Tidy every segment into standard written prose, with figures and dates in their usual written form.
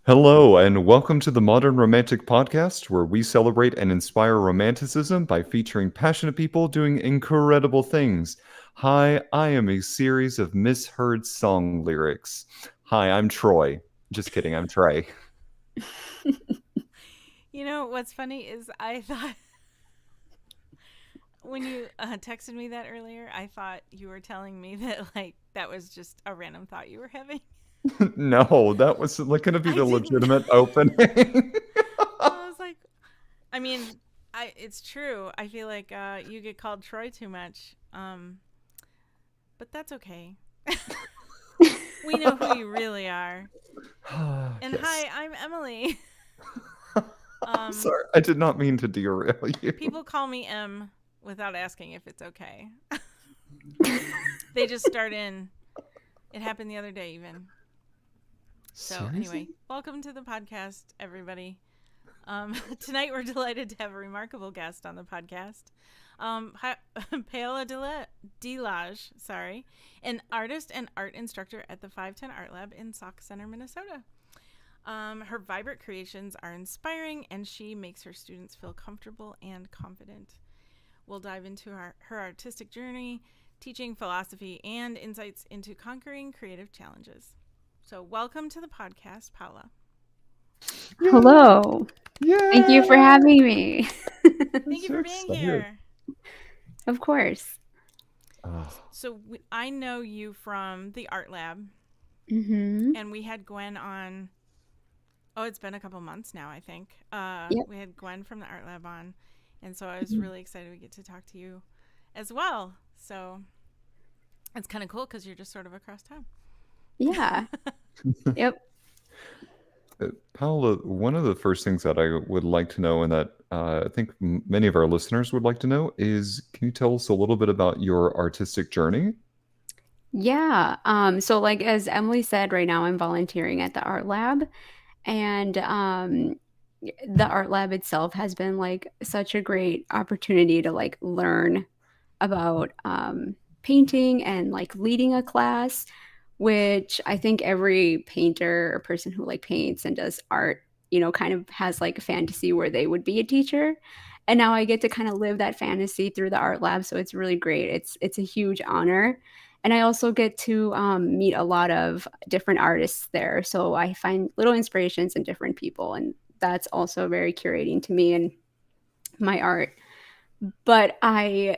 Hello, and welcome to the Modern Romantic Podcast, where we celebrate and inspire romanticism by featuring passionate people doing incredible things. Hi, I am a series of misheard song lyrics. Hi, I'm Troy. Just kidding, I'm Trey. You know what's funny is I thought when you texted me that earlier, I thought you were telling me that that was just a random thought you were having. No, that was like going to be I the didn't. legitimate opening. I was like, I mean, it's true. I feel like you get called Troy too much, but that's okay. We know who you really are. And Yes. hi, I'm Emily. I'm Um, sorry, I did not mean to derail you. People call me M without asking if it's okay. They just start in. It happened the other day, even. So, Seriously? anyway, welcome to the podcast, everybody. Tonight, we're delighted to have a remarkable guest on the podcast. Hi, Paola DeLage, sorry, an artist and art instructor at the 510 Art Lab in Sauk Centre, Minnesota. Her vibrant creations are inspiring, and she makes her students feel comfortable and confident. We'll dive into her artistic journey, teaching philosophy, and insights into conquering creative challenges. So, welcome to the podcast, Paula. Yay! Hello. Thank you for Yay! having me. I'm Thank you so for being excited. here. Of course. Oh, So, I know you from the art lab, Mhm. and we had Gwen on. Oh, it's been a couple months now, I think. Yep. We had Gwen from the art lab on, and so I was really excited we get to talk to you as well. So, it's kind of cool because you're just sort of across town. Yeah. Yep. Paula, one of the first things that I would like to know, and that I think many of our listeners would like to know, is can you tell us a little bit about your artistic journey? Yeah. So like as Emily said, right now I'm volunteering at the art lab, and the art lab itself has been like such a great opportunity to like learn about painting and like leading a class, which I think every painter or person who like paints and does art, kind of has like a fantasy where they would be a teacher. And now I get to kind of live that fantasy through the art lab, so it's really great. It's a huge honor. And I also get to meet a lot of different artists there. So I find little inspirations in different people. And that's also very curating to me and my art. But I'm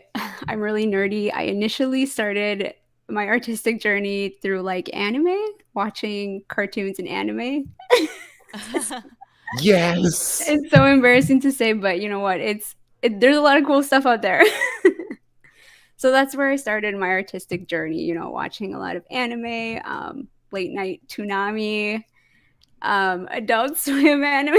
really nerdy. I initially started my artistic journey through like anime, watching cartoons and anime. Yes. It's so embarrassing to say, but you know what? There's a lot of cool stuff out there. So that's where I started my artistic journey, watching a lot of anime, late night Toonami, Adult Swim anime.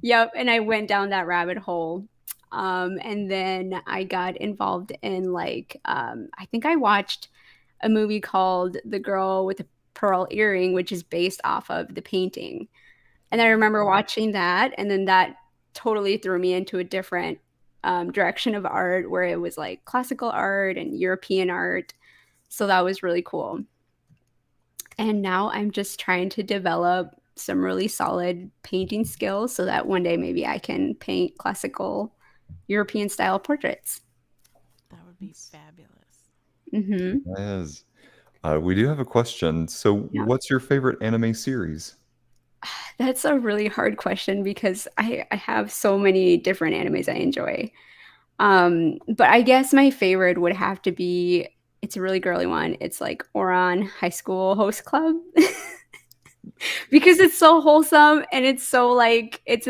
Yep, and I went down that rabbit hole. And then I got involved in I think I watched a movie called The Girl with the Pearl Earring, which is based off of the painting. And I Yeah. remember watching that, and then that totally threw me into a different direction of art where it was like classical art and European art. So that was really cool. And now I'm just trying to develop some really solid painting skills so that one day maybe I can paint classical European style portraits. That would be fabulous. Hmm. Yes. We do have a question. So, Yeah. what's your favorite anime series? That's a really hard question because I have so many different animes I enjoy. But I guess my favorite would have to be, it's a really girly one. It's like Oran High School Host Club. Because it's so wholesome and it's so like it's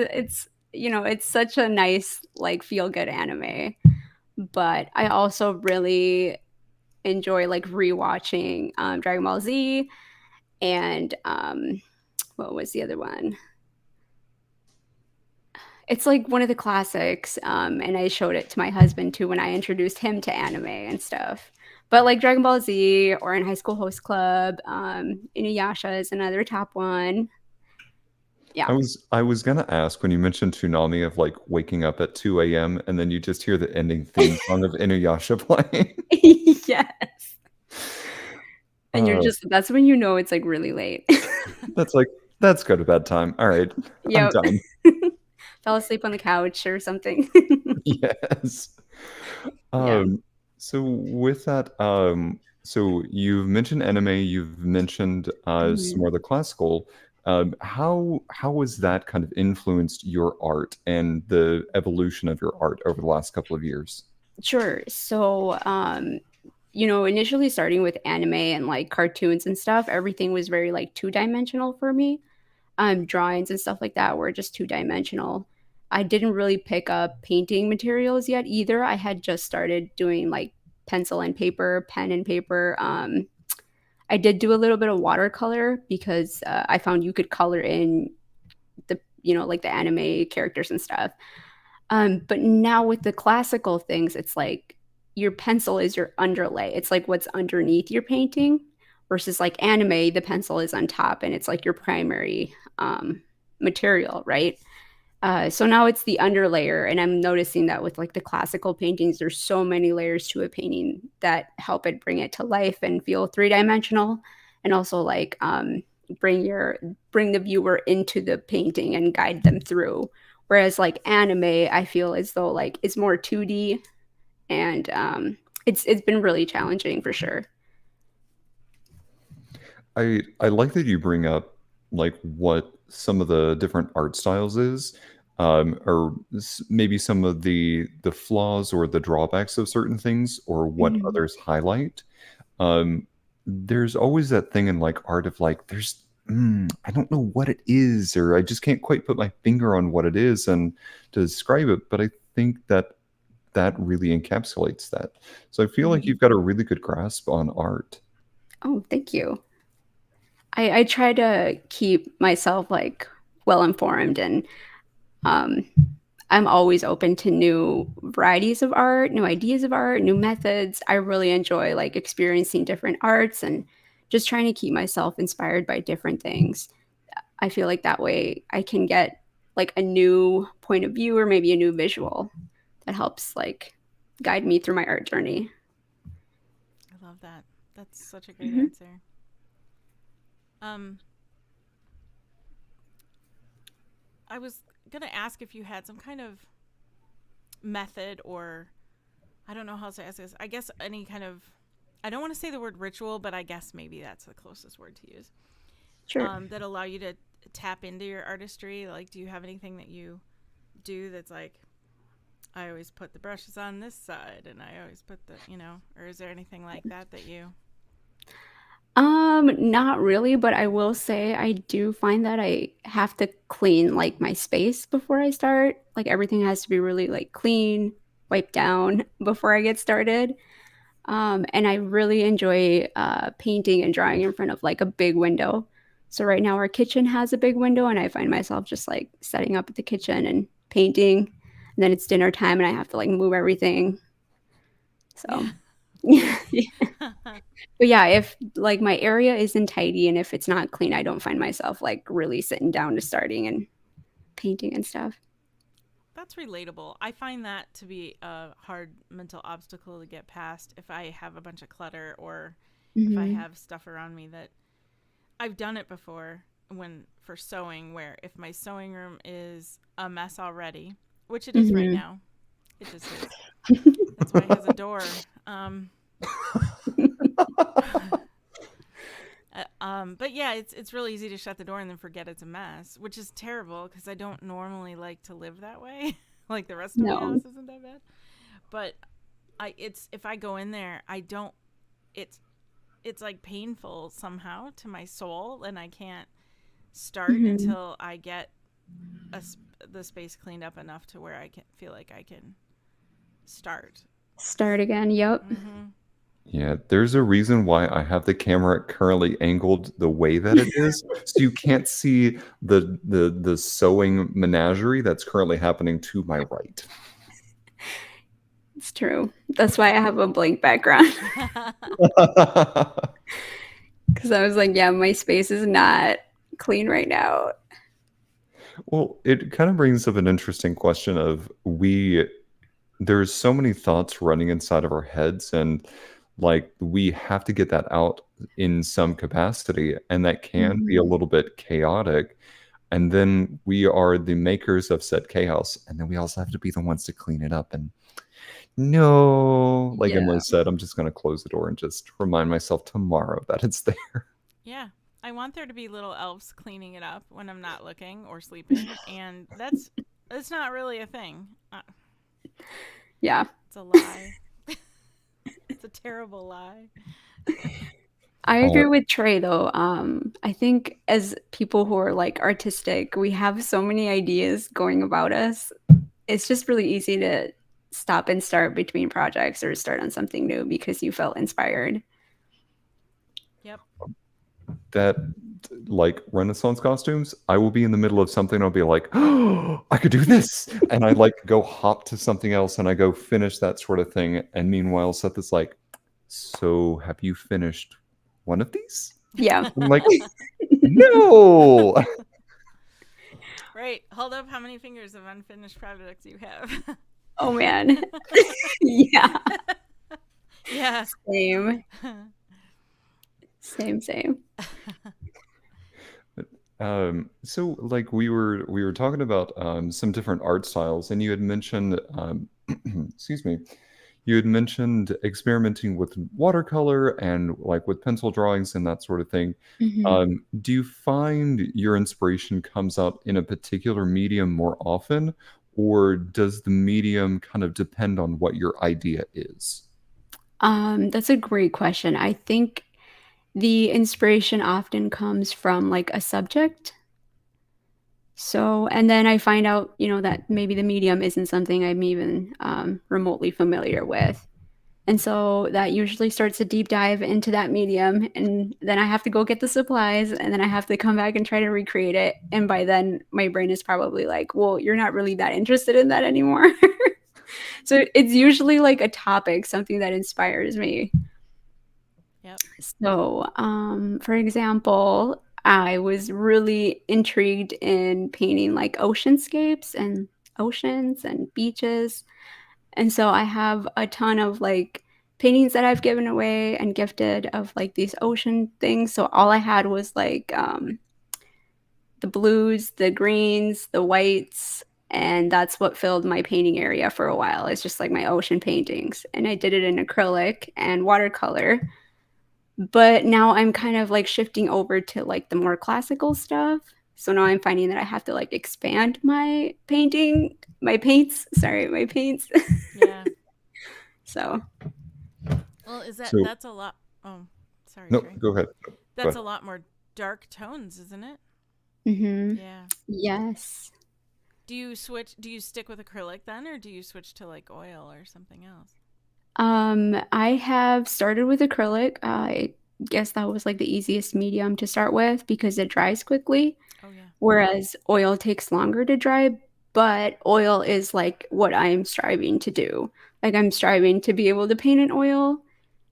such a nice like feel good anime. But I also really enjoy like rewatching Dragon Ball Z and what was the other one? It's like one of the classics, and I showed it to my husband too when I introduced him to anime and stuff. But like Dragon Ball Z or in High School Host Club, Inuyasha is another top one. Yeah. I was gonna ask when you mentioned Toonami of like waking up at 2 a.m. and then you just hear the ending theme song of Inuyasha playing. Yes. And you're Uh, just that's when you know it's, like, really late. that's like, "That's go to bedtime. Alright, I'm Yep. done." Fell asleep on the couch or something. Yes. Yeah. Um, so with that, so you've mentioned anime, you've mentioned, some Mhm. more of the classical. How has that kind of influenced your art and the evolution of your art over the last couple of years? Sure. So, initially starting with anime and, like, cartoons and stuff, everything was very, like, two-dimensional for me. Drawings and stuff like that were just two-dimensional. I didn't really pick up painting materials yet either. I had just started doing, like, pencil and paper, pen and paper. I did do a little bit of watercolor because, I found you could color in like, the anime characters and stuff. But now with the classical things, it's like your pencil is your underlay. It's like what's underneath your painting versus like anime, the pencil is on top and it's like your primary material, right? So now it's the underlayer, and I'm noticing that with like the classical paintings, there's so many layers to a painting that help it bring it to life and feel three-dimensional, and also like bring the viewer into the painting and guide them through. Whereas like anime, I feel as though like it's more 2D, and it's been really challenging for sure. I like that you bring up, like, what some of the different art styles is, or maybe some of the flaws or the drawbacks of certain things, or what Mhm. others highlight. There's always that thing in, like, art of, like, I don't know what it is, or I just can't quite put my finger on what it is and to describe it, but I think that that really encapsulates that. So I feel like Mhm. you've got a really good grasp on art. Oh, thank you. I try to keep myself like well informed, and um, I'm always open to new varieties of art, new ideas of art, new methods. I really enjoy like experiencing different arts and just trying to keep myself inspired by different things. I feel like that way I can get like a new point of view or maybe a new visual that helps like guide me through my art journey. I love that. That's such a great Mhm. answer. Um, I was gonna ask if you had some kind of method, or I don't know how to ask this. I guess any kind of, I don't want to say the word ritual, but I guess maybe that's the closest word to use. Sure. That allow you to tap into your artistry. Like, do you have anything that you do that's like, I always put the brushes on this side, and I always put the, or is there anything like that that you? Not really, but I will say I do find that I have to clean like my space before I start. Like everything has to be really like clean, wiped down before I get started. And I really enjoy painting and drawing in front of like a big window. So right now our kitchen has a big window, and I find myself just like setting up at the kitchen and painting. And then it's dinner time, and I have to like move everything. So Yeah. yeah. But yeah, if like my area isn't tidy and if it's not clean, I don't find myself like really sitting down to starting and painting and stuff. That's relatable. I find that to be a hard mental obstacle to get past if I have a bunch of clutter, or if I Mhm. have stuff around me that I've done it before when for sewing, where if my sewing room is a mess already, which it is right Mhm. now, it just is. That's why it has a door. But yeah, it's really easy to shut the door and then forget it's a mess, which is terrible because I don't normally like to live that way. Like the rest of my No. house isn't that bad, but it's if I go in there, I don't. It's it's like painful somehow to my soul, and I can't start Mhm. until I get the space cleaned up enough to where I can feel like I can start. Start again, yep. Mm-hmm. Yeah, there's a reason why I have the camera currently angled the way that it is, so you can't see the sewing menagerie that's currently happening to my right. It's true. That's why I have a blank background. Because I was like, yeah, my space is not clean right now. Well, it kind of brings up an interesting question of there's so many thoughts running inside of our heads, and like we have to get that out in some capacity, and that can be a Mhm. little bit chaotic. And then we are the makers of said chaos, and then we also have to be the ones to clean it up. And no, like Emily Yeah. said, I'm just going to close the door and just remind myself tomorrow that it's there. Yeah. I want there to be little elves cleaning it up when I'm not looking or sleeping, and it's not really a thing. Yeah. It's a lie. It's a terrible lie. I Uh, agree with Trey though. I think as people who are like artistic, we have so many ideas going about us. It's just really easy to stop and start between projects or start on something new because you felt inspired. Yep. that like Renaissance costumes, I will be in the middle of something. I'll be like, oh, I could do this. And I like go hop to something else and I go finish that sort of thing. And meanwhile, Seth is like, so have you finished one of these? Yeah. I'm like, no. Right. Hold up how many fingers of unfinished projects you have. Oh man. Yeah. Yeah. Same. Same. So like we were talking about some different art styles, and you had mentioned excuse me, you had mentioned experimenting with watercolor and like with pencil drawings and that sort of thing. Mhm. Do you find your inspiration comes out in a particular medium more often, or does the medium kind of depend on what your idea is? That's a great question. I think the inspiration often comes from like a subject. So, and then I find out, that maybe the medium isn't something I'm even remotely familiar with. And so that usually starts a deep dive into that medium. And then I have to go get the supplies and then I have to come back and try to recreate it. And by then, my brain is probably like, well, you're not really that interested in that anymore. So it's usually like a topic, something that inspires me. Yep. So, for example, I was really intrigued in painting like oceanscapes and oceans and beaches. And so I have a ton of like paintings that I've given away and gifted of like these ocean things. So all I had was like the blues, the greens, the whites, and that's what filled my painting area for a while. It's just like my ocean paintings. And I did it in acrylic and watercolor. But now I'm kind of like shifting over to like the more classical stuff. So now I'm finding that I have to like expand my paints. Yeah. So, Well, So that's a lot. Oh, sorry, no, Trey. go ahead. Go That's ahead. a lot more dark tones, isn't it? mhm. Yeah. Yes. Do you stick with acrylic then, or do you switch to like oil or something else? I have started with acrylic. I guess that was like the easiest medium to start with because it dries quickly, Oh, yeah. whereas oil takes longer to dry. But oil is like what I'm striving to do. Like I'm striving to be able to paint in oil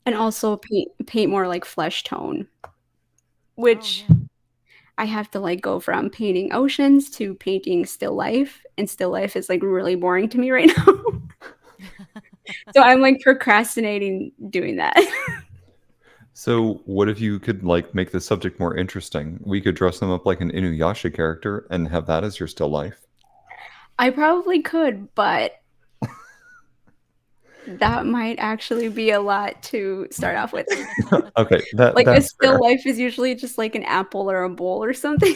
and Yeah. also paint more like flesh tone, Oh, which yeah. I have to like go from painting oceans to painting still life, and still life is like really boring to me right now. So I'm like procrastinating doing that. So, what if you could like make the subject more interesting? We could dress them up like an Inuyasha character and have that as your still life. I probably could, but that might actually be a lot to start off with. Okay, that Like a that's still fair. life is usually just like an apple or a bowl or something.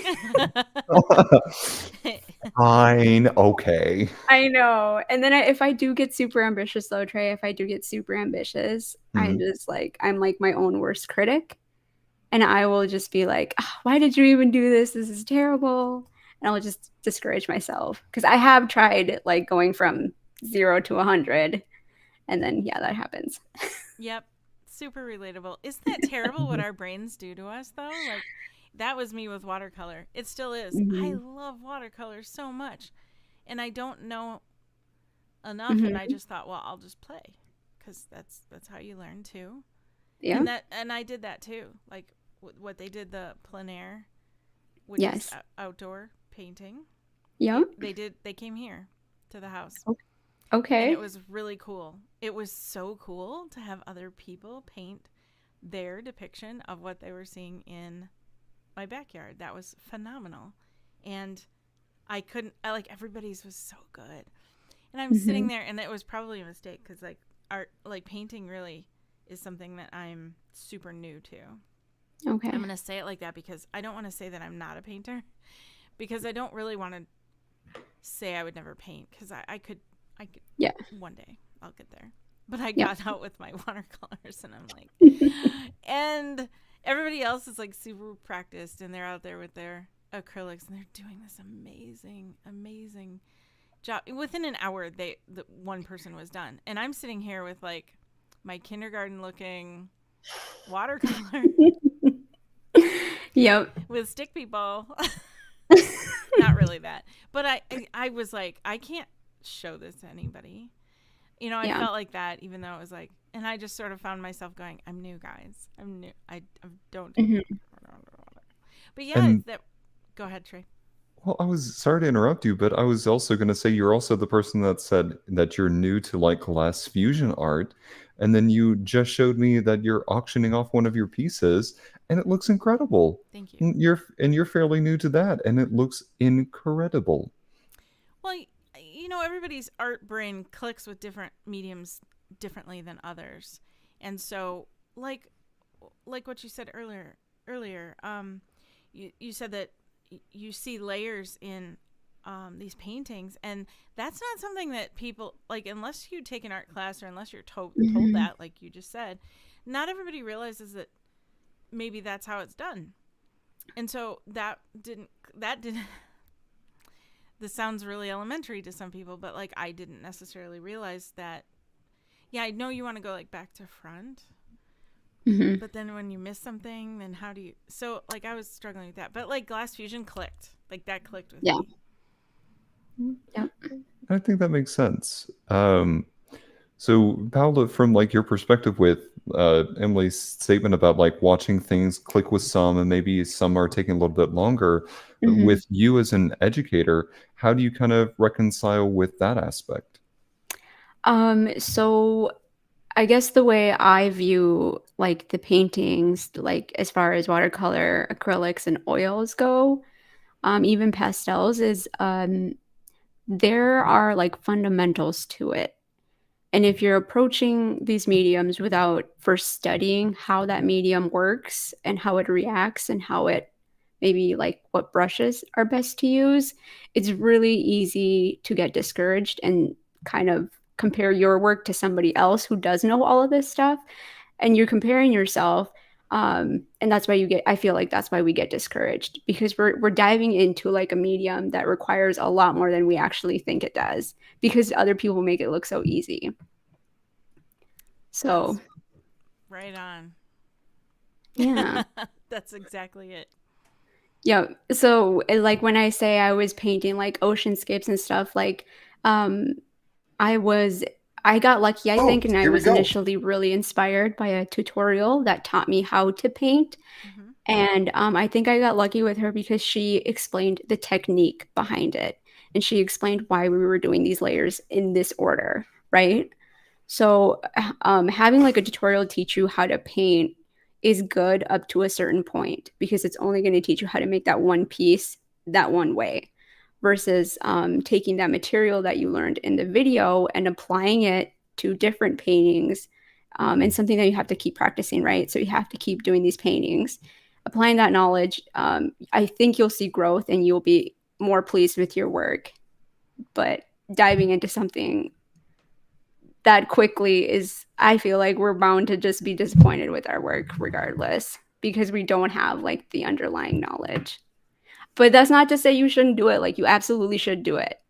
Fine, okay. I know. And then if I do get super ambitious though, Trey, if I do get super ambitious, Mhm. I'm like my own worst critic. And I will just be like, "Ah, why did you even do this? This is terrible." And I'll just discourage myself because I have tried like going from 0 to 100 and then yeah, that happens. Yep. Super relatable. Isn't that terrible what our brains do to us, though? Like, that was me with watercolor. It still is. I Mhm. love watercolor so much. And I don't know enough. And I Mhm. just thought, well, I'll just play. Because that's how you learn, too. Yeah. And I did that, too. Like, what they did, the plein air, which is Yes. outdoor painting. Yep. They came here to the house. O- And it Okay. was really cool. It was so cool to have other people paint their depiction of what they were seeing in my backyard. That was phenomenal. And like everybody's was so good. And I'm sitting there, and it was probably a mistake because like art, like painting really is something that I'm super new to. Okay. I'm going to say it like that because I don't want to say that I'm not a painter, because I don't really want to say I would never paint, because I could Yeah. one day I'll get there. But I got out with my watercolors, and I'm like, and everybody else is like super practiced, and they're out there with their acrylics, and they're doing this amazing job. Within an hour, the one person was done, and I'm sitting here with like my kindergarten looking watercolor Yep. with stick people. Not really that, but I was like, I can't show this to anybody. You know, I felt like that, even though it was like, and I just sort of found myself going, I'm new, guys. I'm new. I don't do that. But yeah, And go ahead, Trey. well, I was sorry to interrupt you, but I was also going to say you're also the person that said that you're new to like glass fusion art, and then you just showed me that you're auctioning off one of your pieces, and it looks incredible. Thank you. You're fairly new to that, and it looks incredible. Well, you know, everybody's art brain clicks with different mediums differently than others, and so like what you said earlier, you said that you see layers in these paintings, and that's not something that people like, unless you take an art class or unless you're told that, like you just said. Not everybody realizes that maybe that's how it's done, and so that didn't this sounds really elementary to some people, but like I didn't necessarily realize that. Yeah, I know you want to go like back to front, but then when you miss something, then how do you? So like I was struggling with that, but like glass fusion clicked, like that clicked with me. Yep. I think that makes sense. So Paola, from like your perspective with Emily's statement about like watching things click with some, and maybe some are taking a little bit longer, with you as an educator, how do you kind of reconcile with that aspect? So I guess the way I view like the paintings, like as far as watercolor, acrylics, and oils go, even pastels, is there are like fundamentals to it. And if you're approaching these mediums without first studying how that medium works and how it reacts and how it maybe like what brushes are best to use, it's really easy to get discouraged and kind of compare your work to somebody else who does know all of this stuff. And you're comparing yourself. And that's why I feel like that's why we get discouraged, because we're diving into like a medium that requires a lot more than we actually think it does, because other people make it look so easy. So That's right on. Yeah. That's exactly it. Yeah. So like when I say I was painting like oceanscapes and stuff, like I got lucky, I think, and I was initially really inspired by a tutorial that taught me how to paint. And I think I got lucky with her because she explained the technique behind it. And she explained why we were doing these layers in this order, right? So having like a tutorial teach you how to paint is good up to a certain point, because it's only going to teach you how to make that one piece that one way, versus taking that material that you learned in the video and applying it to different paintings, and something that you have to keep practicing, right? So you have to keep doing these paintings, applying that knowledge. I think you'll see growth and you'll be more pleased with your work. But diving into something that quickly I feel like we're bound to just be disappointed with our work regardless, because we don't have like the underlying knowledge. But that's not to say you shouldn't do it. Like, you absolutely should do it.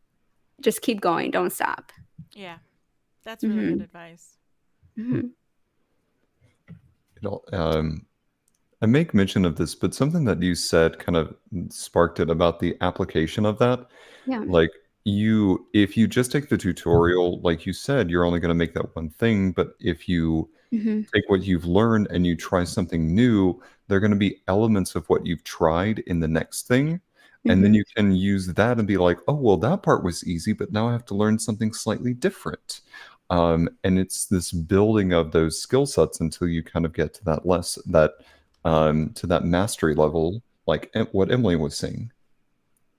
Just keep going. Don't stop. Yeah, that's really good advice. I make mention of this, but something that you said kind of sparked it about the application of that. Yeah. Like, if you just take the tutorial, like you said, you're only going to make that one thing. But if you take what you've learned and you try something new, there are going to be elements of what you've tried in the next thing. And then you can use that and be like, oh, well, that part was easy, but now I have to learn something slightly different. And it's this building of those skill sets until you kind of get to that to that mastery level, like what Emily was saying.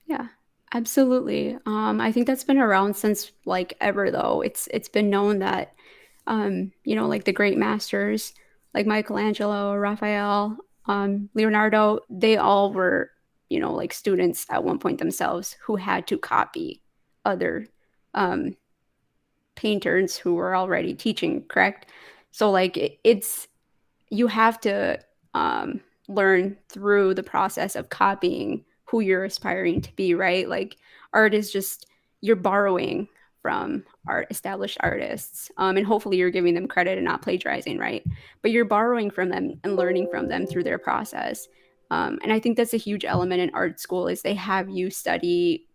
Yeah, absolutely. I think that's been around since like ever though. It's been known that like the great masters like Michelangelo, Raphael, Leonardo, they all were, like students at one point themselves who had to copy other um painters who were already teaching, correct? So like it's you have to learn through the process of copying who you're aspiring to be, right? Like art is just you're borrowing from art established artists, and hopefully you're giving them credit and not plagiarizing, right? But you're borrowing from them and learning from them through their process. And I think that's a huge element in art school is they have you study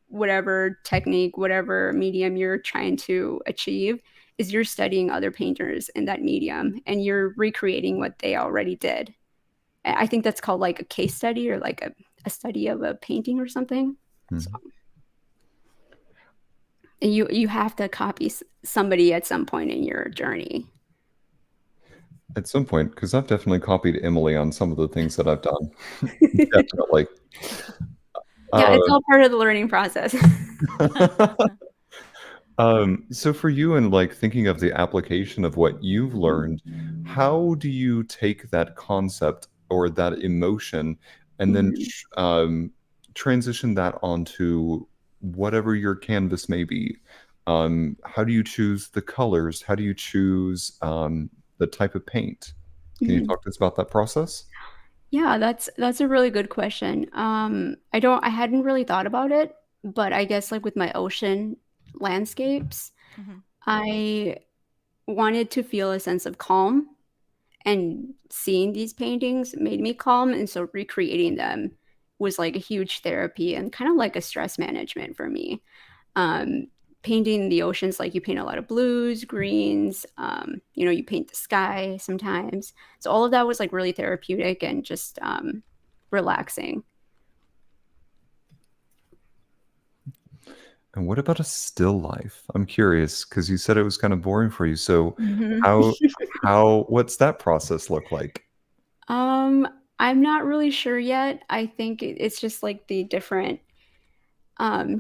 whatever technique, whatever medium you're trying to achieve is you're studying other painters in that medium and you're recreating what they already did. I think that's called like a case study or like a study of a painting or something. So Mhm. you have to copy somebody at some point in your journey. At some point, because I've definitely copied Emily on some of the things that I've done. Yeah, Definitely. it's Uh, all part of the learning process. so for you and like thinking of the application of what you've learned, how do you take that concept or that emotion and then Mhm. transition that onto whatever your canvas may be? How do you choose the colors? How do you choose the type of paint? Can you Mhm. talk to us about that process? Yeah, that's a really good question. I hadn't really thought about it, but I guess like with my ocean landscapes, Mhm. I wanted to feel a sense of calm, and seeing these paintings made me calm, and so recreating them was like a huge therapy and kind of like a stress management for me. Um, Painting the oceans, like you paint a lot of blues, greens, you paint the sky sometimes. So all of that was like really therapeutic and just relaxing. And what about a still life? I'm curious because you said it was kind of boring for you. So Mhm. how what's that process look like? Um, I'm not really sure yet. I think it's just like the different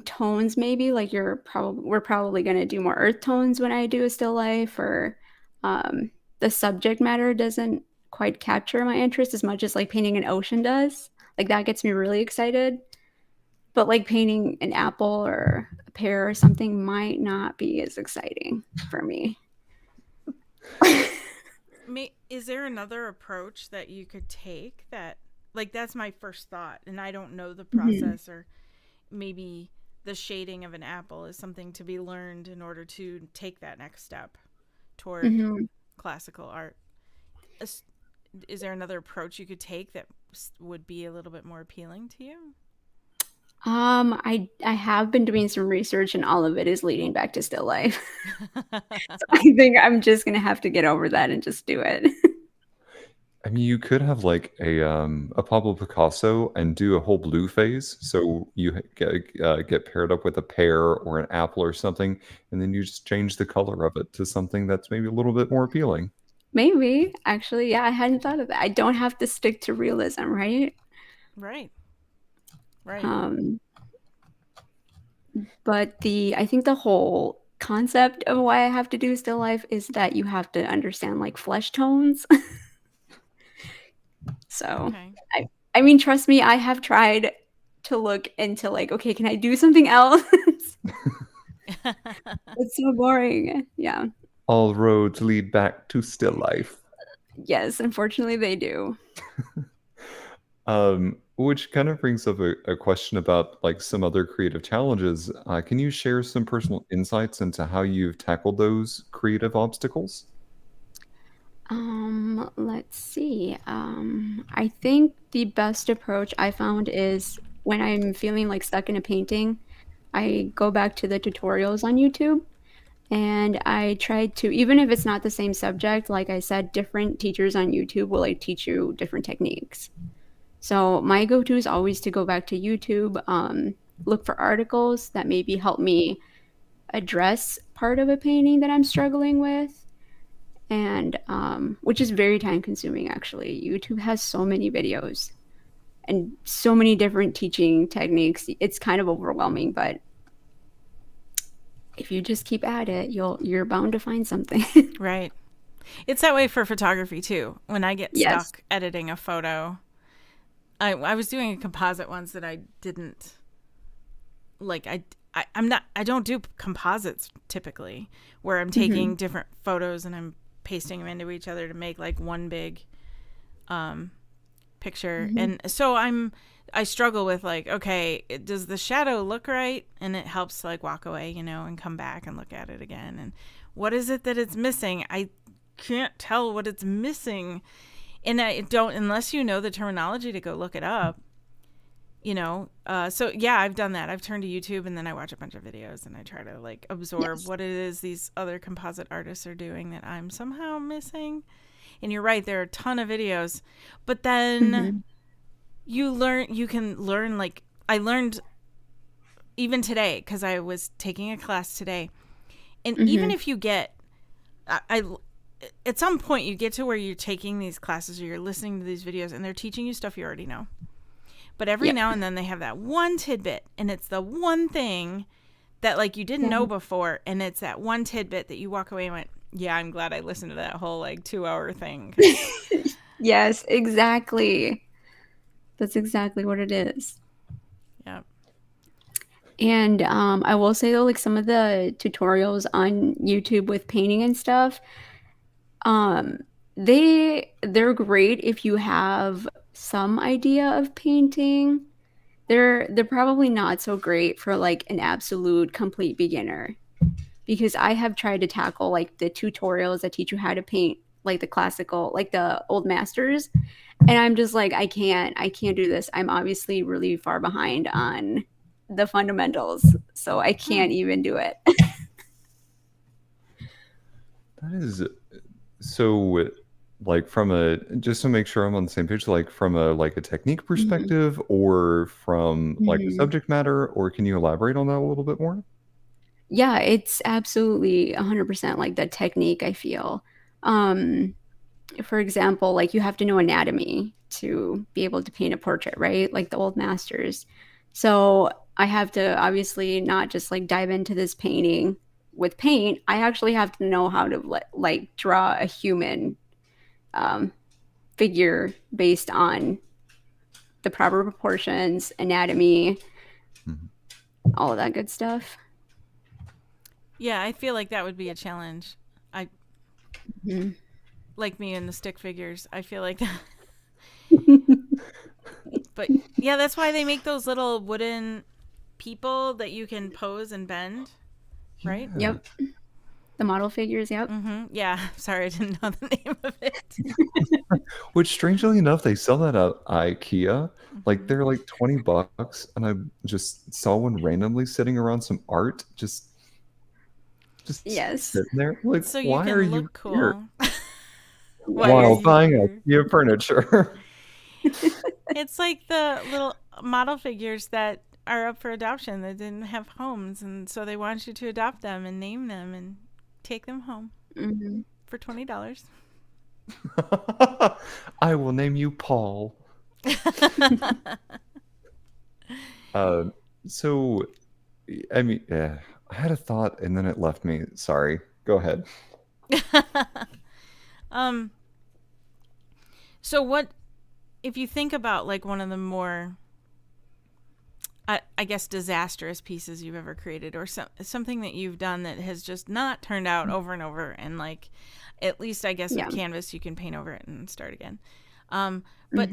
tones maybe like we're probably going to do more earth tones when I do a still life, or um the subject matter doesn't quite capture my interest as much as like painting an ocean does. Like that gets me really excited, but like painting an apple or a pear or something might not be as exciting for me. Is there another approach that you could take that, like, that's my first thought, and I don't know the Mhm. process, or maybe the shading of an apple is something to be learned in order to take that next step toward Mhm. classical art. Is, is there another approach you could take that would be a little bit more appealing to you? I have been doing some research and all of it is leading back to still life. So I think I'm just gonna have to get over that and just do it. I mean, you could have like a Pablo Picasso and do a whole blue phase. So you get paired up with a pear or an apple or something, and then you just change the color of it to something that's maybe a little bit more appealing. Maybe, actually, yeah, I hadn't thought of that. I don't have to stick to realism, right? Right, right. Um, but I think the whole concept of why I have to do still life is that you have to understand like flesh tones. So, Okay. I, I mean, trust me, I have tried to look into like, okay, can I do something else? It's so boring. Yeah. All roads lead back to still life. Yes, unfortunately, they do. Which kind of brings up a question about like some other creative challenges. Can you share some personal insights into how you've tackled those creative obstacles? Let's see. I think the best approach I found is when I'm feeling like stuck in a painting, I go back to the tutorials on YouTube and I try to, even if it's not the same subject, like I said, different teachers on YouTube will like teach you different techniques. So my go-to is always to go back to YouTube, look for articles that maybe help me address part of a painting that I'm struggling with. And which is very time consuming actually. YouTube has so many videos and so many different teaching techniques. It's kind of overwhelming, but if you just keep at it, you're bound to find something. Right. It's that way for photography too. When I get Yes. stuck editing a photo, I was doing a composite once that I didn't like. I don't do composites typically, where I'm taking different photos and I'm pasting them into each other to make like one big picture. And so I struggle with like, okay, does the shadow look right? And it helps to like walk away, and come back and look at it again. And what is it that it's missing? I can't tell what it's missing. And I don't, unless you know the terminology to go look it up, so yeah, I've done that. I've turned to YouTube and then I watch a bunch of videos and I try to like absorb what it is these other composite artists are doing that I'm somehow missing. And you're right, there are a ton of videos, but then you can learn, like I learned even today, because I was taking a class today. And even if you get, at some point you get to where you're taking these classes or you're listening to these videos and they're teaching you stuff you already know. But every now and then they have that one tidbit, and it's the one thing that like you didn't know before, and it's that one tidbit that you walk away and went, yeah, I'm glad I listened to that whole like 2-hour thing. Yes, exactly. That's exactly what it is. Yeah. And I will say though, like some of the tutorials on YouTube with painting and stuff, they're great if you have some idea of painting. They're probably not so great for like an absolute complete beginner, because I have tried to tackle like the tutorials that teach you how to paint like the classical, like the old masters, and I'm just like, I can't do this. I'm obviously really far behind on the fundamentals, so I can't even do it. That is so, like, just to make sure I'm on the same page, like from a technique perspective or from like a subject matter, or can you elaborate on that a little bit more? Yeah, it's absolutely 100% like the technique, I feel. For example, like you have to know anatomy to be able to paint a portrait, right? Like the old masters. So I have to obviously not just like dive into this painting with paint. I actually have to know how to like draw a human figure based on the proper proportions, anatomy, all of that good stuff. Yeah, I feel like that would be a challenge. Like me and the stick figures, I feel like that. But yeah, that's why they make those little wooden people that you can pose and bend, right? Yep. The model figures, yep. Yeah, sorry, I didn't know the name of it. Which, strangely enough, they sell that at IKEA. Like they're like $20, and I just saw one randomly sitting around some art, just Yes. sitting there. Like, So you why can are look you cool. here Why while are you buying here? IKEA furniture? It's like the little model figures that are up for adoption that didn't have homes, and so they want you to adopt them and name them and take them home for $20. I will name you Paul. So, I mean, yeah, I had a thought and then it left me. Sorry. Go ahead. So what if you think about like one of the more I guess disastrous pieces you've ever created, or something that you've done that has just not turned out over and over, and like at least I guess with canvas you can paint over it and start again. But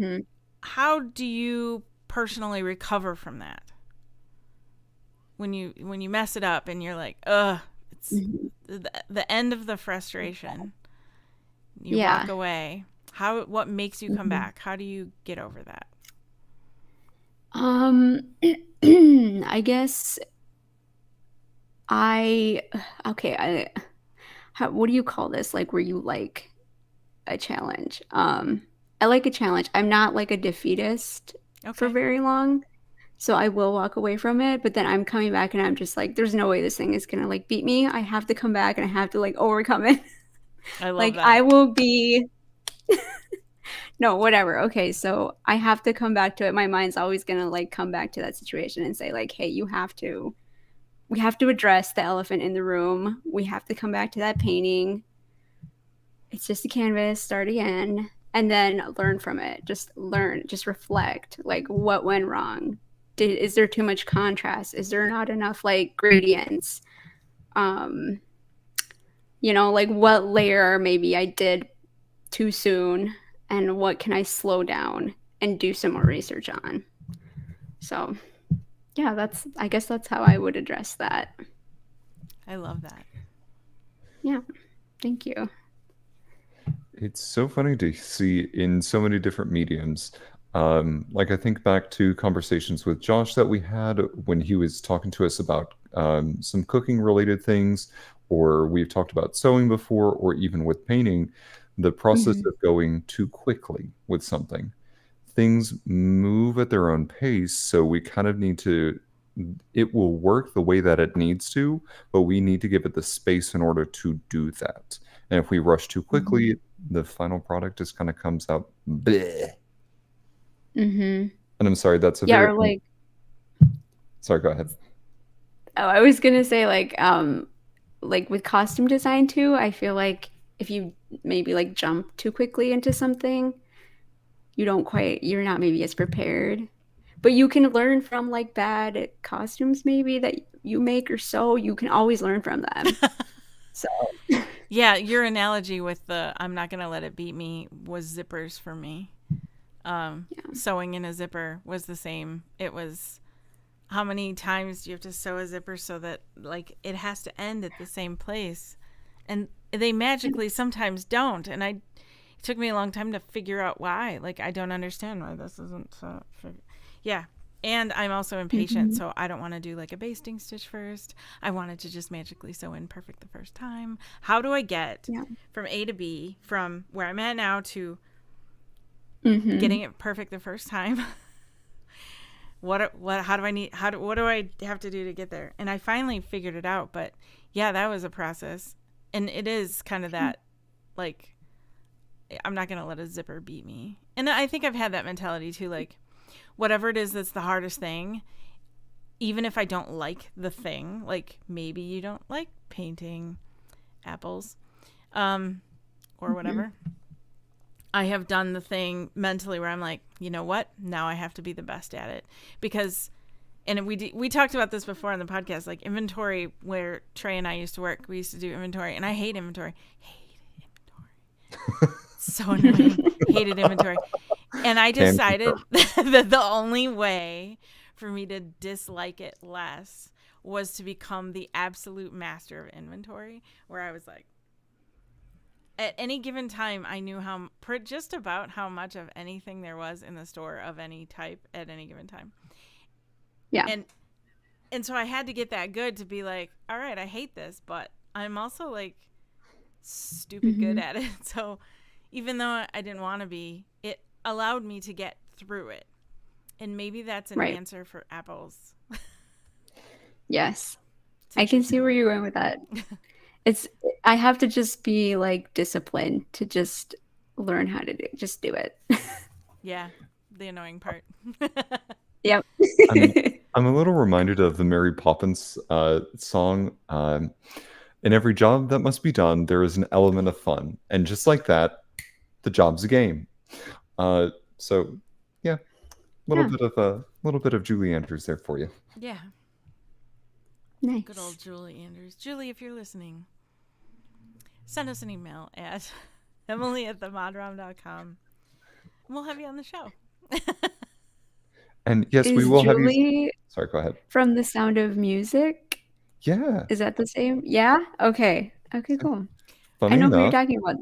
how do you personally recover from that? When you mess it up and you're like, it's the end of the frustration. You walk away. What makes you come back? How do you get over that? I guess what do you call this? Like where you like a challenge? I like a challenge. I'm not like a defeatist for very long. So I will walk away from it, but then I'm coming back and I'm just like, there's no way this thing is gonna like beat me. I have to come back and I have to like overcome it. I love Like that. I will be no, whatever. Okay, so I have to come back to it. My mind's always gonna like come back to that situation and say like, hey, we have to address the elephant in the room. We have to come back to that painting. It's just a canvas, start again, and then learn from it. Just learn, just reflect. Like, what went wrong? Is there too much contrast? Is there not enough like gradients? Like what layer maybe I did too soon, and what can I slow down and do some more research on? So, yeah, I guess that's how I would address that. I love that. Yeah, thank you. It's so funny to see in so many different mediums. Like I think back to conversations with Josh that we had when he was talking to us about some cooking related things, or we've talked about sewing before, or even with painting, the process Mm-hmm. of going too quickly with something. Things move at their own pace, so we kind of need to, it will work the way that it needs to, but we need to give it the space in order to do that. And if we rush too Mm-hmm. quickly, the final product just kind of comes out bleh. Mm-hmm. And I'm sorry, that's a Yeah, very, or like, sorry, go ahead. oh, I was gonna say like with costume design too, I feel like if you maybe like jump too quickly into something, you're not maybe as prepared. But you can learn from like bad costumes maybe that you make or sew. You can always learn from them. So, Yeah, your analogy with the I'm not going to let it beat me was zippers for me. yeah. Sewing in a zipper was the same. It was how many times do you have to sew a zipper so that like it has to end at the same place? And they magically sometimes don't. And it took me a long time to figure out why. Like I don't understand why this isn't yeah. And I'm also impatient, Mhm. so I don't want to do like a basting stitch first. I wanted to just magically sew in perfect the first time. How do I get Yeah. from A to B, from where I'm at now to getting Mhm. it perfect the first time? How do I need, what do I have to do to get there? And I finally figured it out, but yeah, that was a process. And it is kind of that, like, I'm not going to let a zipper beat me. And I think I've had that mentality too, like, whatever it is that's the hardest thing, even if I don't like the thing, like maybe you don't like painting apples, or whatever. I have done the thing mentally where I'm like, you know what? Now I have to be the best at it because, and we talked about this before on the podcast, like inventory where Trey and I used to work. We used to do inventory, and I hate inventory. Hated inventory. So annoying. Hated inventory. And I Can decided confirm. that the only way for me to dislike it less was to become the absolute master of inventory, where I was like, at any given time, I knew just about how much of anything there was in the store of any type at any given time. Yeah. And so I had to get that good to be like, all right, I hate this, but I'm also like stupid good Mhm. at it. So even though I didn't want to be, it allowed me to get through it. And maybe that's an Right. answer for apples. Yes. I can see where you're going with that. It's I have to just be like disciplined to just learn how to just do it. Yeah, the annoying part. Yep. I'm I'm a little reminded of the Mary Poppins song. In every job that must be done, there is an element of fun, and just like that, the job's a game. Uh, so, yeah, Yeah. a little bit of Julie Andrews there for you. Yeah, good Nice. old Julie Andrews. Julie, if you're listening, send us an email at emily@themodrom.com and we'll have you on the show. And yes, we Is will have you. Julie Sorry, go ahead. from The Sound of Music? Yeah. Is that the same? Yeah? Okay. Okay, cool. I Funny know who you're enough, talking about.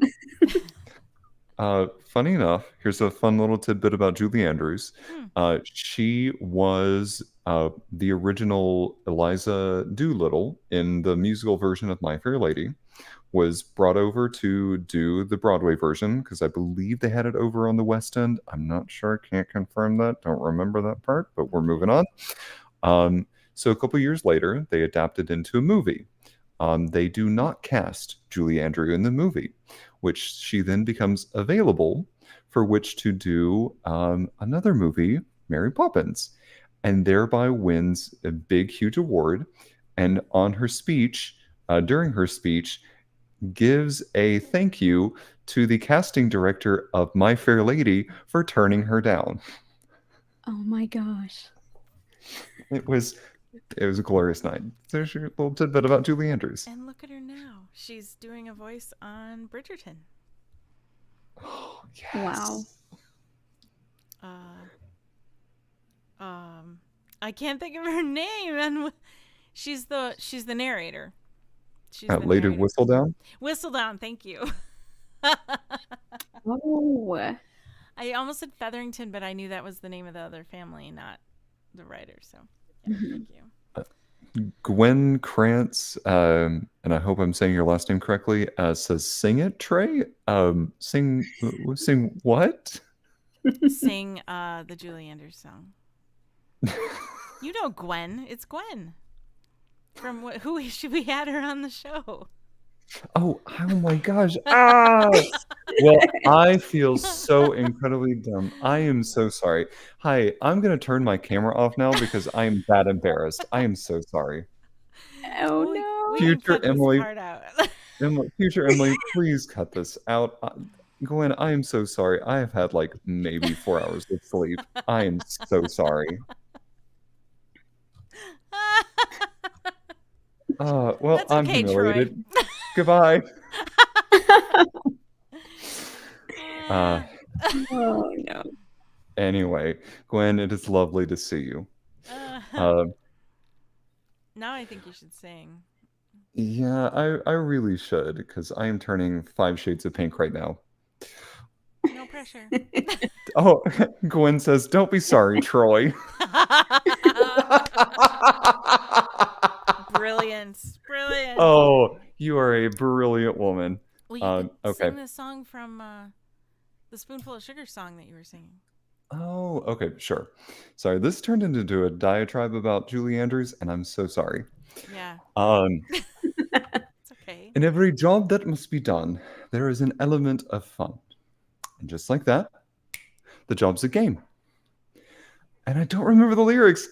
here's a fun little tidbit about Julie Andrews. Hmm. She was the original Eliza Doolittle in the musical version of My Fair Lady was brought over to do the Broadway version because I believe they had it over on the West End. I'm not sure, can't confirm that, don't remember that part, but we're moving on. So a couple years later, they adapted into a movie. They do not cast Julie Andrew in the movie, which she then becomes available for which to do another movie, Mary Poppins, and thereby wins a big, huge award. And on her speech, during her speech, gives a thank you to the casting director of My Fair Lady for turning her down. Oh my gosh. It was a glorious night. There's your little tidbit about Julie Andrews. And look at her now. She's doing a voice on Bridgerton. Oh, yes. Wow. I can't think of her name, and she's the narrator. She's the Lady narrator. Whistledown. Whistledown, thank you. Oh. I almost said Featherington, but I knew that was the name of the other family, not the writer. So, yeah, thank you. Gwen Krantz, and I hope I'm saying your last name correctly, says, "Sing it, Trey." Sing what? Sing the Julie Andrews song. You know Gwen. It's Gwen. From who we had her on the show. Oh my gosh. Ah! Well, I feel so incredibly dumb. I am so sorry. Hi, I'm going to turn my camera off now because I am that embarrassed. I am so sorry. Oh no. We can Future cut Emily. This part out. Future Emily, please cut this out. Gwen, I am so sorry. I have had like maybe 4 hours of sleep. I am so sorry. Well, That's I'm okay, humiliated. Troy. Goodbye. Oh no. Anyway, Gwen, it is lovely to see you. Now I think you should sing. Yeah, I really should because I am turning 5 shades of pink right now. No pressure. Oh, Gwen says, "Don't be sorry, Troy." Brilliant. Oh, you are a brilliant woman. Well, you could okay. sing the song from the Spoonful of Sugar song that you were singing. Oh, okay, sure. Sorry, this turned into a diatribe about Julie Andrews, and I'm so sorry. Yeah. It's okay. In every job that must be done, there is an element of fun. And just like that, the job's a game. And I don't remember the lyrics.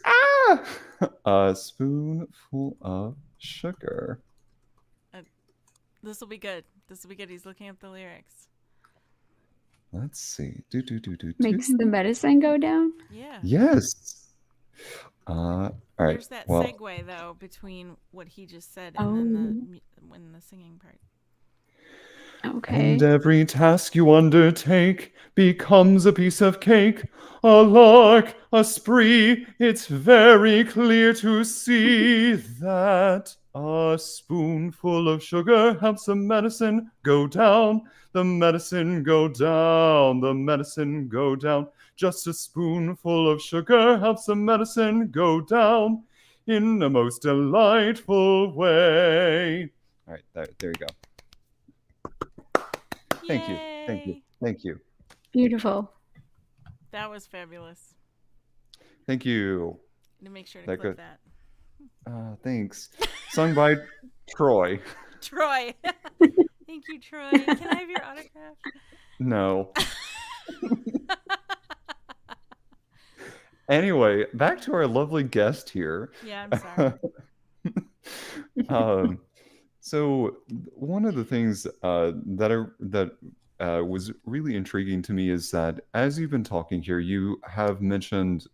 A spoonful of sugar. This will be good. He's looking up the lyrics. Let's see. Makes the medicine go down? Yeah. Yes. All right. There's that segue though between what he just said and then the singing part. Okay. And every task you undertake becomes a piece of cake, a lark, a spree. It's very clear to see that a spoonful of sugar helps the medicine go down. The medicine go down, the medicine go down. Just a spoonful of sugar helps the medicine go down in a most delightful way. All right, there you go. Thank you. Beautiful. That was fabulous. Thank you. To make sure to clip that. Thanks. Sung by Troy. Troy. Thank you, Troy. Can I have your autograph? No. Anyway, back to our lovely guest here. Yeah, I'm sorry. So one of the things that was really intriguing to me is that as you've been talking here, you have mentioned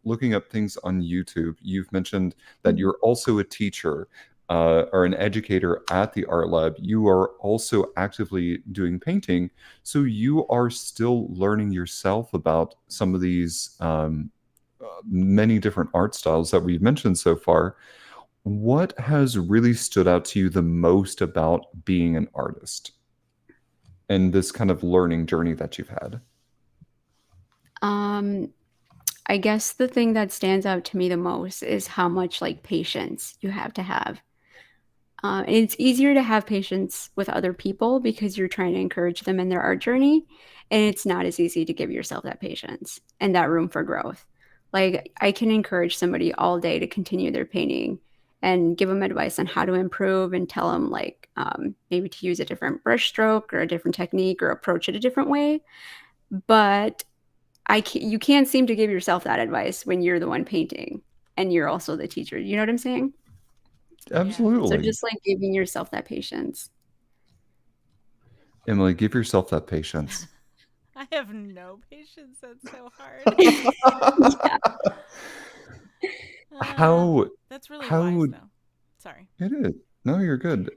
looking up things on YouTube. You've mentioned that you're also a teacher or an educator at the Art Lab. You are also actively doing painting. So you are still learning yourself about some of these many different art styles that we've mentioned so far. What has really stood out to you the most about being an artist and this kind of learning journey that you've had? I guess the thing that stands out to me the most is how much like patience you have to have. And it's easier to have patience with other people because you're trying to encourage them in their art journey. And it's not as easy to give yourself that patience and that room for growth. Like, I can encourage somebody all day to continue their painting and give them advice on how to improve and tell them, like, maybe to use a different brush stroke or a different technique or approach it a different way. But you can't seem to give yourself that advice when you're the one painting and you're also the teacher. You know what I'm saying? Yeah. So Absolutely. just like giving yourself that patience. Emily, give yourself that patience. I have no patience. That's so hard. Yeah. How That's really how wise, though. Sorry. it is. No, you're good.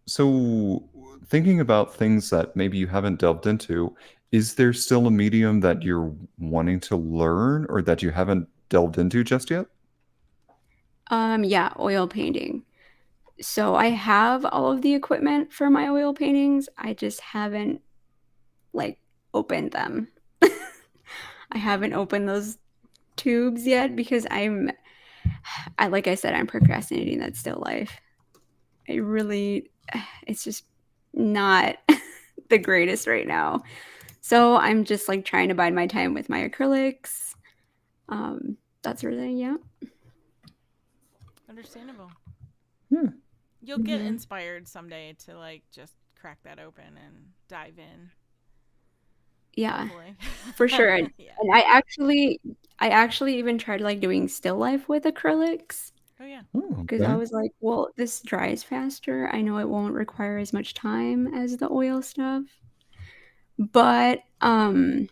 So thinking about things that maybe you haven't delved into, is there still a medium that you're wanting to learn or that you haven't delved into just yet? Yeah, oil painting. So I have all of the equipment for my oil paintings. I just haven't like opened them. I haven't opened those tubes yet because like I said, I'm procrastinating that still life. I really, it's just not the greatest right now. So I'm just like trying to bide my time with my acrylics. That sort of thing, yeah. Understandable. Yeah. You'll get Mhm. inspired someday to like just crack that open and dive in. Yeah, Hopefully. for sure. And Yeah. I actually even tried like doing still life with acrylics Oh yeah. Oh, because I okay. was like, well, this dries faster. I know it won't require as much time as the oil stuff. But I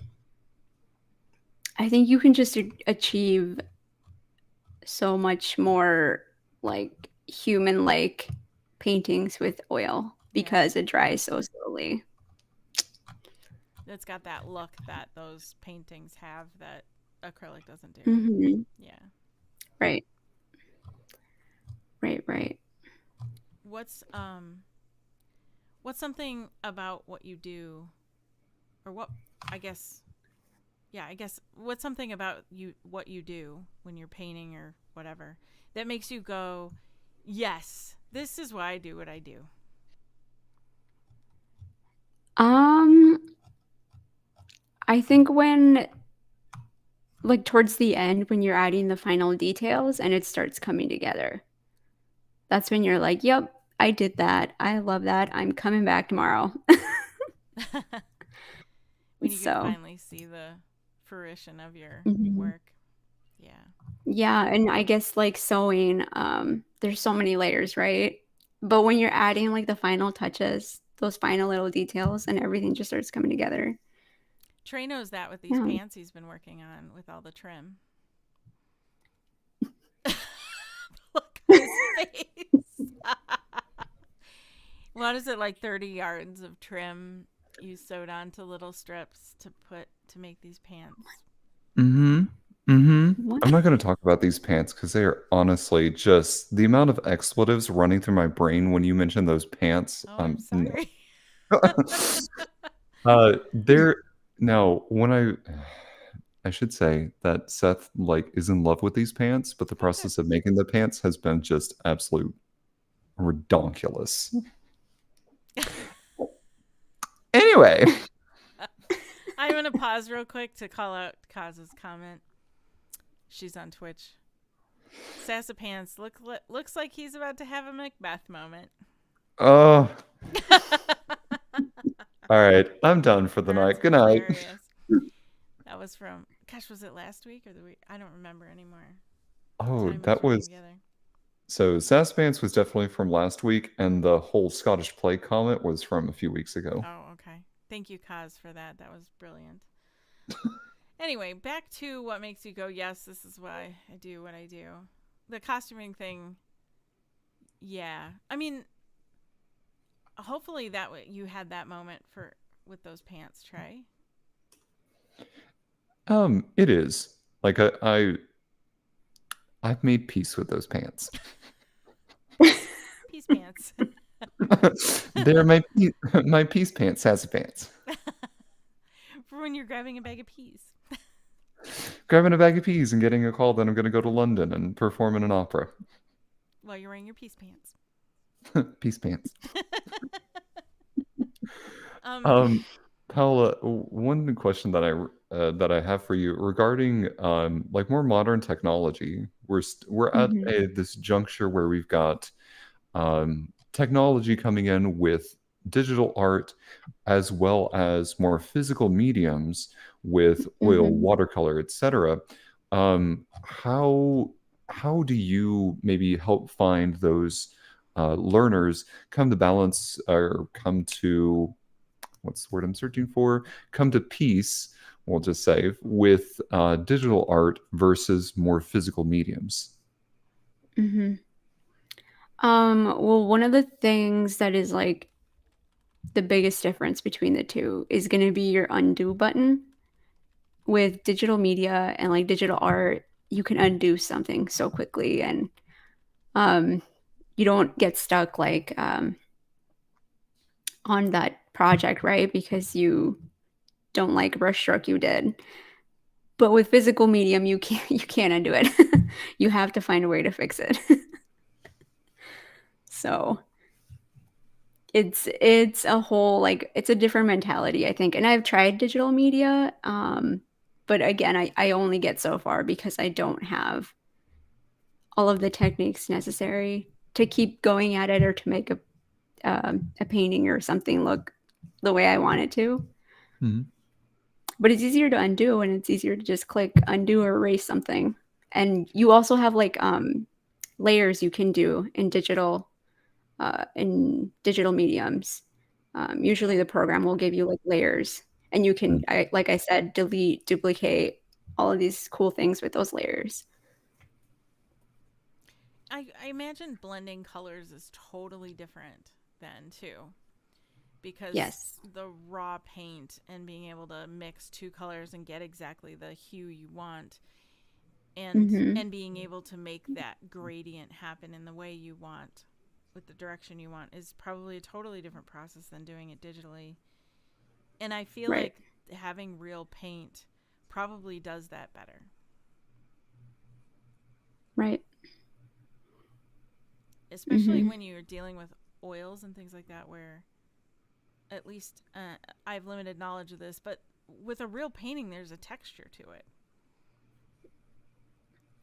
think you can just achieve so much more like human like paintings with oil Yeah. because it dries so slowly. It's got that look that those paintings have that acrylic doesn't do. Hmm. Yeah. Right. Right. What's something about what you do, or what I guess I guess what's something about what you do when you're painting or whatever that makes you go, yes, this is why I do what I do. Um, I think when like towards the end when you're adding the final details and it starts coming together. That's when you're like, "Yep, I did that. I love that. I'm coming back tomorrow." When you can So, finally see the fruition of your mhm. work. Yeah. Yeah, and I guess like sewing, there's so many layers, right? But when you're adding like the final touches, those final little details and everything just starts coming together. Trey knows that with these Yeah. pants he's been working on with all the trim. Look at his face. What is it, like 30 yards of trim you sewed onto little strips to make these pants? Mm-hmm. Mm-hmm. What? I'm not going to talk about these pants because they are honestly just the amount of expletives running through my brain when you mention those pants. Oh, I'm No. sorry. There now when I should say that Seth like is in love with these pants, but the Oh, good. process of making the pants has been just absolute redonkulous. Anyway, I'm going to pause real quick to call out Kaz's comment. She's on Twitch. Sassapants looks like he's about to have a Macbeth moment. oh, all right, I'm done for the That's night. Good night. hilarious. That was from, gosh, was it last week or the week? I don't remember anymore. Oh, Time that running was together. so Saspants was definitely from last week, and the whole Scottish play comment was from a few weeks ago. Oh, okay. Thank you, Kaz, for that. That was brilliant. Anyway, back to what makes you go, yes, this is why I do what I do. The costuming thing, yeah. I mean, hopefully that you had that moment with those pants, Trey. It is like I've made peace with those pants. Peace pants. They're my peace pants, sassy pants. For when you're grabbing a bag of peas. Grabbing a bag of peas and getting a call that I'm going to go to London and perform in an opera. While you're wearing your peace pants. Peace pants. um, Um, Paola, one question that I have for you regarding like more modern technology. We're at Mm-hmm. this juncture where we've got technology coming in with digital art as well as more physical mediums with oil, Mm-hmm. watercolor, etc. How do you maybe help find those learners come to balance or come to what's the word I'm searching for? Come to peace, we'll just say, with digital art versus more physical mediums. Mm-hmm. Well, one of the things that is like the biggest difference between the two is going to be your undo button. With digital media and like digital art, you can undo something so quickly, and um, you don't get stuck like on that project, right? Because you don't like a brush stroke you did. But with physical medium, you can't undo it. You have to find a way to fix it. So it's a whole like it's a different mentality, I think. And I've tried digital media, but again, I only get so far because I don't have all of the techniques necessary to keep going at it or to make a painting or something look the way I want it to. Mhm. But it's easier to undo, and it's easier to just click undo or erase something. And you also have like layers you can do in digital mediums. Usually yeah. the program will give you like layers, and you can, like I said, delete, duplicate all of these cool things with those layers. I imagine blending colors is totally different then too, because Yes. the raw paint and being able to mix two colors and get exactly the hue you want, Mm-hmm. and being able to make that gradient happen in the way you want with the direction you want is probably a totally different process than doing it digitally. And I feel Right. like having real paint probably does that better, Right. especially Mm-hmm. when you're dealing with oils and things like that, where at least I have limited knowledge of this, but with a real painting, there's a texture to it.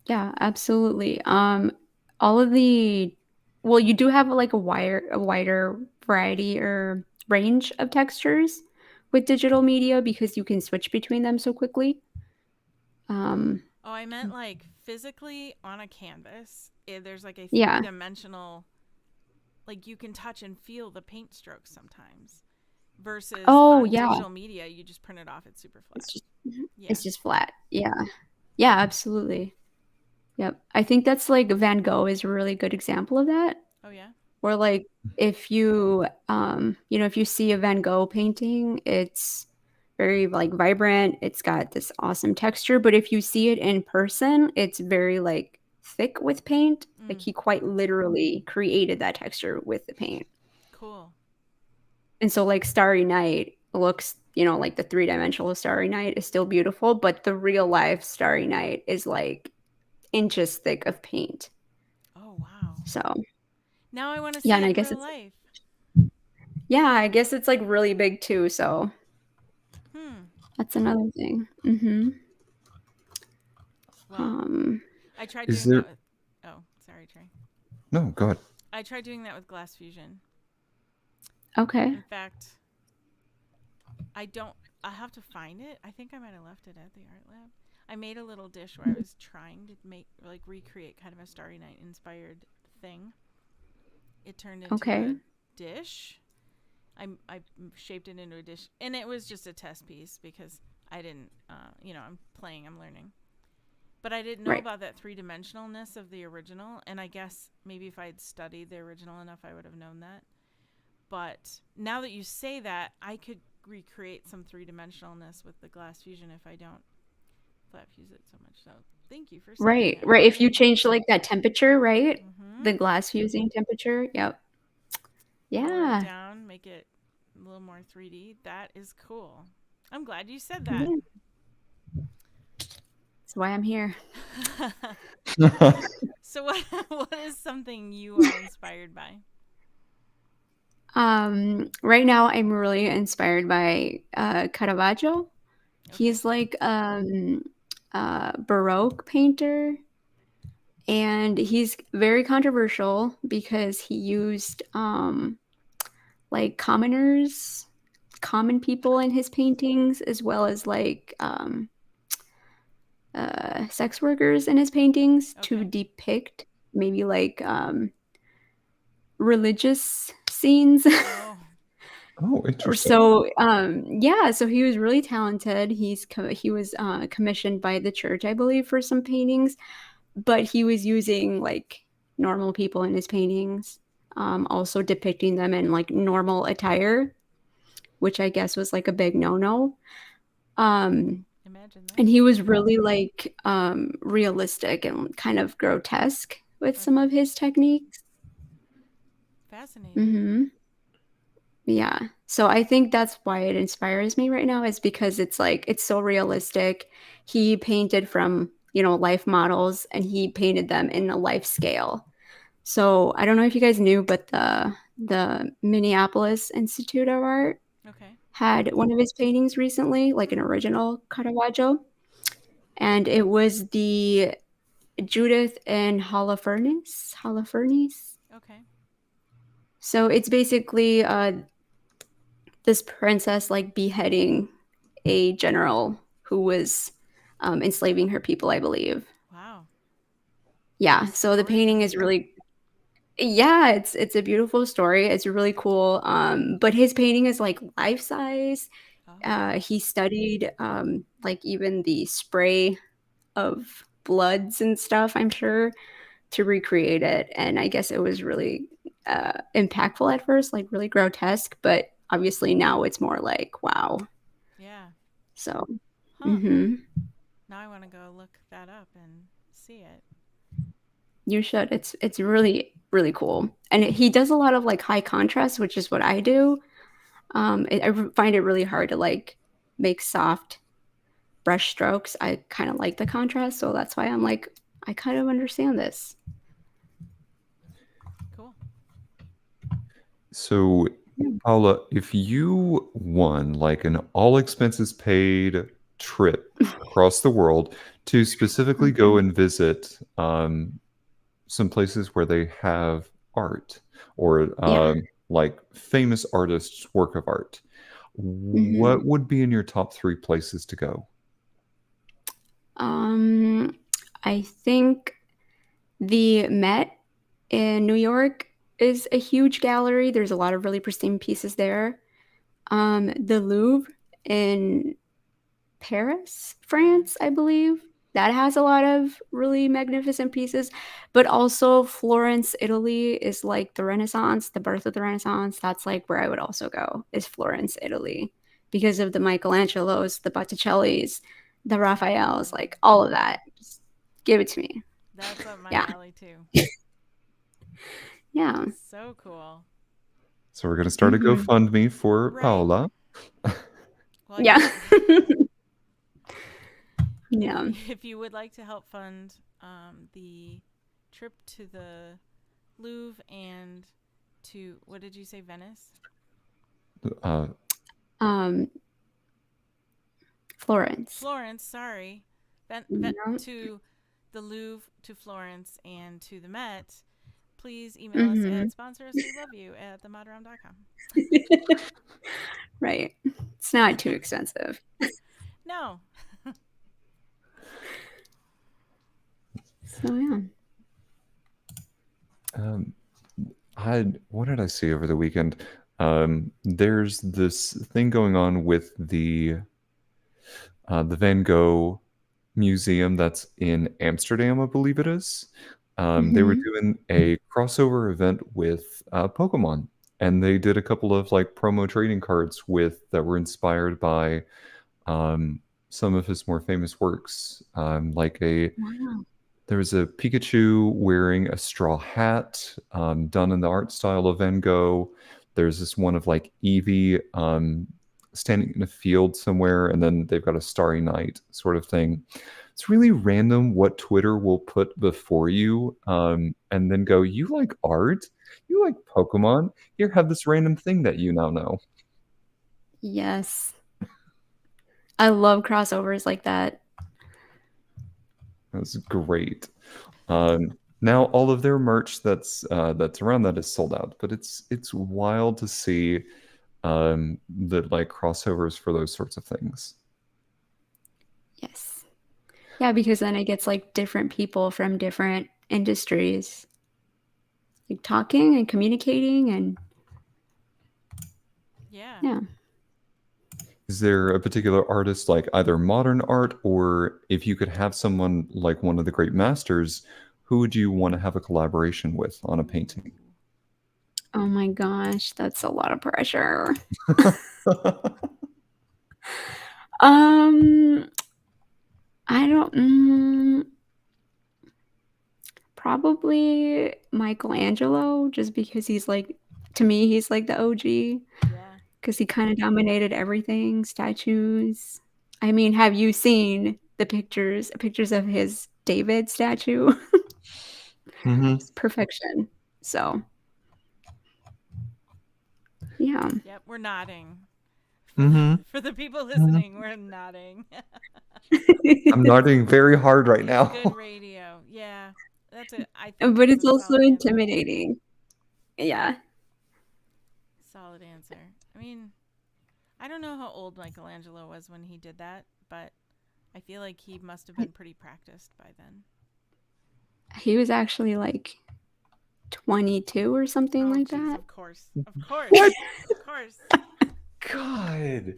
Yeah, absolutely. All of the well, you do have like a wider variety or range of textures with digital media because you can switch between them so quickly. Um, Oh, I meant like physically on a canvas. There's like a yeah. three-dimensional, like you can touch and feel the paint strokes sometimes. Versus Oh, on yeah. digital media, you just print it off. It's super flat. It's just Yeah. it's just flat. Yeah. Yeah, absolutely. Yep. I think that's like Van Gogh is a really good example of that. Oh yeah. Or like if if you see a Van Gogh painting, it's very like vibrant, it's got this awesome texture, but if you see it in person, it's very like thick with paint. Like Mm, he quite literally created that texture with the paint. cool. And so like Starry Night looks, like the three-dimensional Starry Night is still beautiful, but the real life Starry Night is like inches thick of paint. Oh wow. So, Now I want to yeah, see and it I in guess real it's life. like really big too, so Hmm. that's another thing. Mhm. Well, Um, I tried Is doing that there? with. Oh, sorry, Trey. No, go ahead. I tried doing that with glass fusion. okay. In fact, I don't. I have to find it. I think I might have left it at the art lab. I made a little dish where I was trying to recreate kind of a Starry Night inspired thing. It turned into Okay. a dish. I shaped it into a dish, and it was just a test piece because I didn't. I'm playing. I'm learning. But I didn't know Right. about that three dimensionalness of the original, and I guess maybe if I'd studied the original enough, I would have known that. But now that you say that, I could recreate some three dimensionalness with the glass fusion if I don't flat fuse it so much. So thank you for saying Right. that. Right. If you change like that temperature, right? Mm-hmm. The glass fusing temperature. Yep. Lower it Yeah. down, make it a little more 3D. That is cool. I'm glad you said that. Yeah. That's why I'm here. So what is something you are inspired by? Right now I'm really inspired by Caravaggio. Okay. He's like a Baroque painter, and he's very controversial because he used like common people in his paintings, as well as like sex workers in his paintings to Okay. depict maybe like religious scenes. Oh, Oh, interesting. So yeah, so he was really talented. He was commissioned by the church, I believe, for some paintings, but he was using like normal people in his paintings, also depicting them in like normal attire, which I guess was like a big no-no. imagine And that. he was really like realistic and kind of grotesque with some Okay. of his techniques. Fascinating. Hmm. Yeah. So I think that's why it inspires me right now, is because it's like it's so realistic. He painted from, life models, and he painted them in a life scale. So I don't know if you guys knew, but the Minneapolis Institute of Art Okay. had one of his paintings recently, like an original Caravaggio, and it was the Judith and Holofernes. Okay. So it's basically this princess like beheading a general who was enslaving her people, I believe. Wow. Yeah. The So the story painting is behind it. really, yeah, it's a beautiful story. It's really cool. But his painting is like life size. Oh. He studied like even the spray of bloods and stuff, I'm sure, to recreate it. And I guess it was really impactful at first, like really grotesque, but obviously now it's more like, wow. Yeah. So, Huh. hmm Now I want to go look that up and see it. you should. It's really, really cool. And he does a lot of like high contrast, which is what I do. I find it really hard to like make soft brush strokes. I kind of like the contrast, so that's why I'm like, I kind of understand this. Cool. So, Yeah. Paula, if you won like an all expenses paid trip across the world to specifically go Okay. and visit some places where they have art or Yeah. like famous artists' work of art, Hmm. what would be in your top three places to go? Um, I think the Met in New York is a huge gallery. There's a lot of really pristine pieces there. The Louvre in Paris, Yeah. France, I believe. That has a lot of really magnificent pieces, but also Florence, Italy is like the Renaissance, the birth of the Renaissance. That's like where I would also go, is Florence, Italy, because of the Michelangelos, the Botticellis, the Raphaels, Oh. like all of that. Just give it to me. That's up my Yeah. alley too. Yeah. So cool. So we're going to start a Hmm. GoFundMe for Right. Paola. Well, Yeah. if Yeah. if you would like to help fund the trip to the Louvre and to, what did you say, Venice? Uh, Um, Florence. Florence, sorry. Yeah. To the Louvre, to Florence, and to the Met, please email us Hmm. at sponsorusweloveyou@themodround.com. Right. It's not too expensive. No. So yeah. um, what did I see over the weekend? There's this thing going on with the Van Gogh Museum that's in Amsterdam, I believe it is. They were Hmm. doing a crossover event with Pokemon, and they did a couple of like promo trading cards with that were inspired by some of his more famous works. Like Wow. there was a Pikachu wearing a straw hat, done in the art style of Van Gogh. There's this one of like Eevee standing in a field somewhere, and then they've got a Starry Night sort of thing. it's really random what Twitter will put before you, and then go, "You like art? You like Pokemon? Here, have this random thing that you now know." Yes. I love crossovers like that. That's great. Now all of their merch that's around that is sold out, but it's wild to see the like crossovers for those sorts of things. Yes. Yeah, because then it gets like different people from different industries like talking and communicating and Yeah. yeah. Is there a particular artist, like either modern art, or if you could have someone like one of the great masters, who would you want to have a collaboration with on a painting? Oh my gosh, that's a lot of pressure. Um, I don't. Probably Michelangelo, just because he's like, to me, he's like the OG, Yeah. because he kind of dominated everything, statues. I mean, have you seen the pictures of his David statue? Hmm. It's perfection. So, yeah. Yep. We're nodding. Hmm. For the people listening, we're nodding. I'm nodding very hard right It's good now. radio. Yeah. I think But that's it's a also solid answer. intimidating. Yeah. Solid answer. I mean, I don't know how old Michelangelo was when he did that, but I feel like he must have been pretty practiced by then. He was actually like 22 or something Oh, like jeez, that. of course. Of course. What? Of course. God.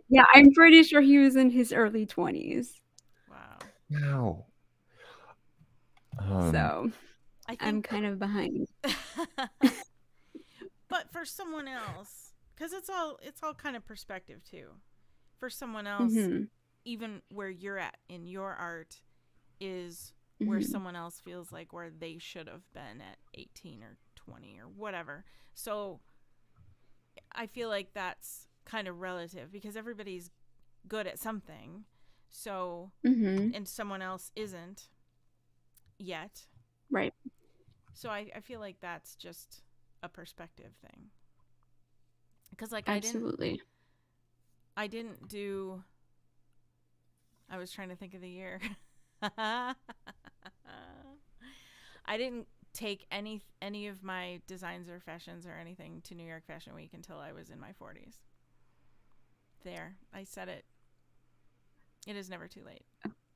Yeah, I'm pretty sure he was in his early 20s. Wow. Wow. So, I I'm think kind of behind. but for someone else, cuz it's all kind of perspective too. For someone else, Mhm. even where you're at in your art is where Mhm. someone else feels like where they should have been at 18 or 20 or whatever. So I feel like that's kind of relative because everybody's good at something. So, Mhm. and someone else isn't yet. Right. So I feel like that's just a perspective thing. Because like Absolutely. I didn't do I was trying to think of the year. I didn't take any of my designs or fashions or anything to New York Fashion Week until I was in my 40s. There, I said it. It is never too late.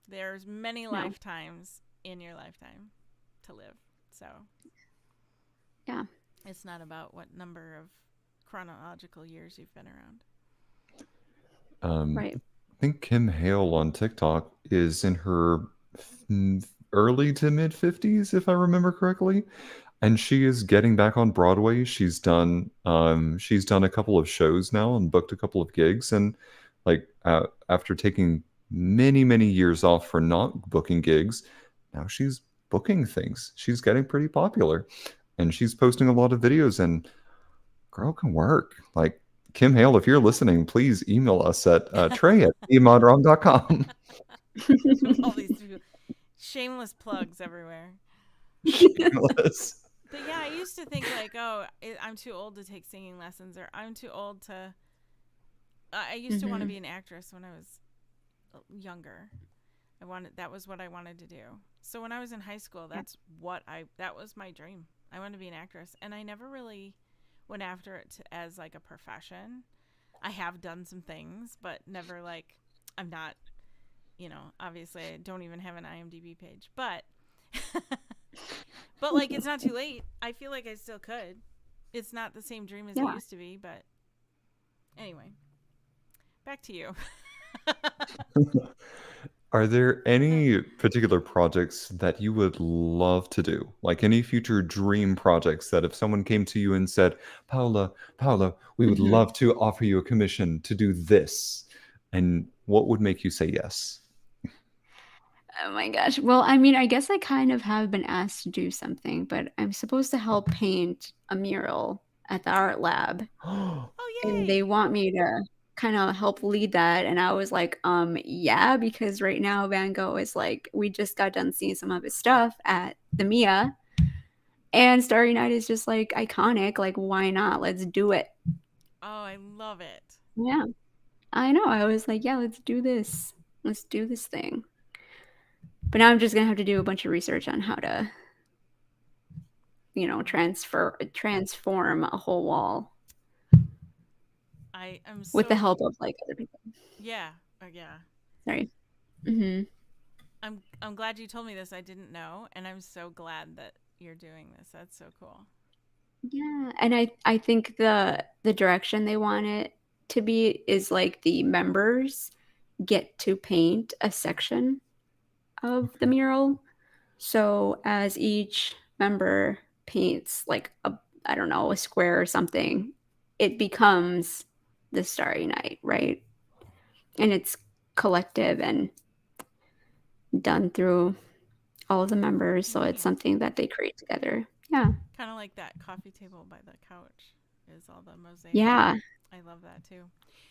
There's many No. lifetimes in your lifetime to live. So, Yeah. it's not about what number of chronological years you've been around. Right. I think Kim Hale on TikTok is in her early to mid 50s, if I remember correctly, and she is getting back on Broadway. She's done a couple of shows now and booked a couple of gigs, and like after taking many years off for not booking gigs, now she's booking things. She's getting pretty popular, and she's posting a lot of videos. And girl can work. Like Kim Hale, if you're listening, please email us at trey@emodrom.com. All these shameless plugs everywhere. Shameless. But yeah, I used to think like, oh, I'm too old to take singing lessons, or I'm too old to. I used to want to be an actress when I was younger. That was what I wanted to do. So when I was in high school, that was my dream. I wanted to be an actress, and I never really went after it as like a profession. I have done some things, but never like I'm not, obviously I don't even have an IMDb page, but but like it's not too late. I feel like I still could. It's not the same dream as it used to be, but anyway, back to you. Are there any particular projects that you would love to do? Like any future dream projects that if someone came to you and said, Paola, we would love to offer you a commission to do this. And what would make you say yes? Oh my gosh. Well, I mean, I guess I kind of have been asked to do something, but I'm supposed to help paint a mural at the art lab. Oh, Oh And they yay! want me to kind of help lead that. And I was like, yeah, because right now Van Gogh is like, we just got done seeing some of his stuff at the Mia, and Starry Night is just like iconic. Like, why not? Let's do it. Oh, I love it. Yeah, I know. I was like, yeah, let's do this. Let's do this thing. But now I'm just gonna have to do a bunch of research on how to, transform a whole wall I am with the so help of like other people. yeah, yeah. Sorry. Hmm. I'm glad you told me this. I didn't know, and I'm so glad that you're doing this. That's so cool. Yeah, and I think the direction they want it to be is like the members get to paint a section of the mural. So as each member paints like a, I don't know, a square or something, it becomes the Starry Night, right? And it's collective and done through all of the members, so it's Neat. something that they create together. Yeah. Kind of like that coffee table by the couch is all the mosaic. Yeah. I love that too.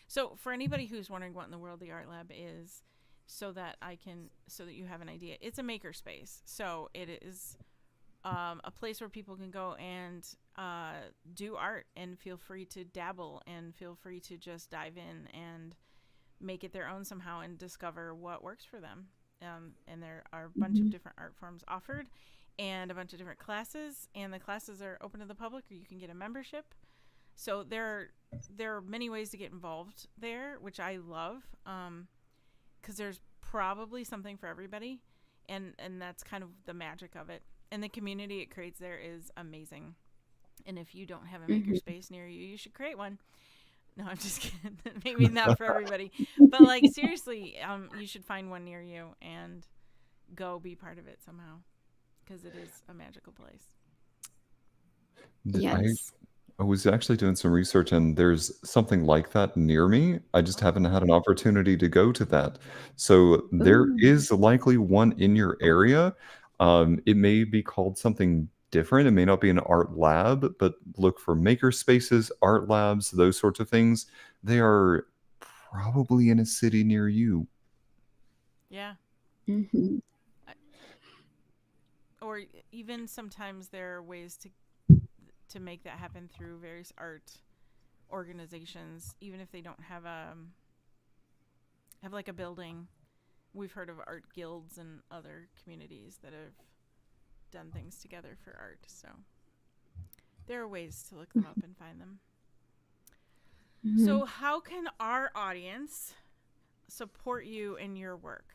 So, for anybody who's wondering what in the world the Art Lab is, so that you have an idea, it's a maker space. So, it is a place where people can go and do art and feel free to dabble and feel free to just dive in and make it their own somehow and discover what works for them. And there are a bunch of different art forms offered and a bunch of different classes, and the classes are open to the public, or you can get a membership. So there are many ways to get involved there, which I love, because there's probably something for everybody, and that's kind of the magic of it. And the community it creates there is amazing. And if you don't have a maker space near you, you should create one. No, I'm just kidding. Maybe not for everybody, but like seriously, you should find one near you and go be part of it somehow, because it is a magical place. I Yes. I was actually doing some research, and there's something like that near me. I just Oh, haven't had an cool. opportunity to go to that. So there Ooh. is likely one in your area. It may be called something different. It may not be an art lab, but look for maker spaces, art labs, those sorts of things. They are probably in a city near you. Yeah. Hmm. I- Or even sometimes there are ways to make that happen through various art organizations, even if they don't have like a building. We've heard of art guilds and other communities that have done things together for art. So there are ways to look them up and find them. Hmm. So how can our audience support you in your work?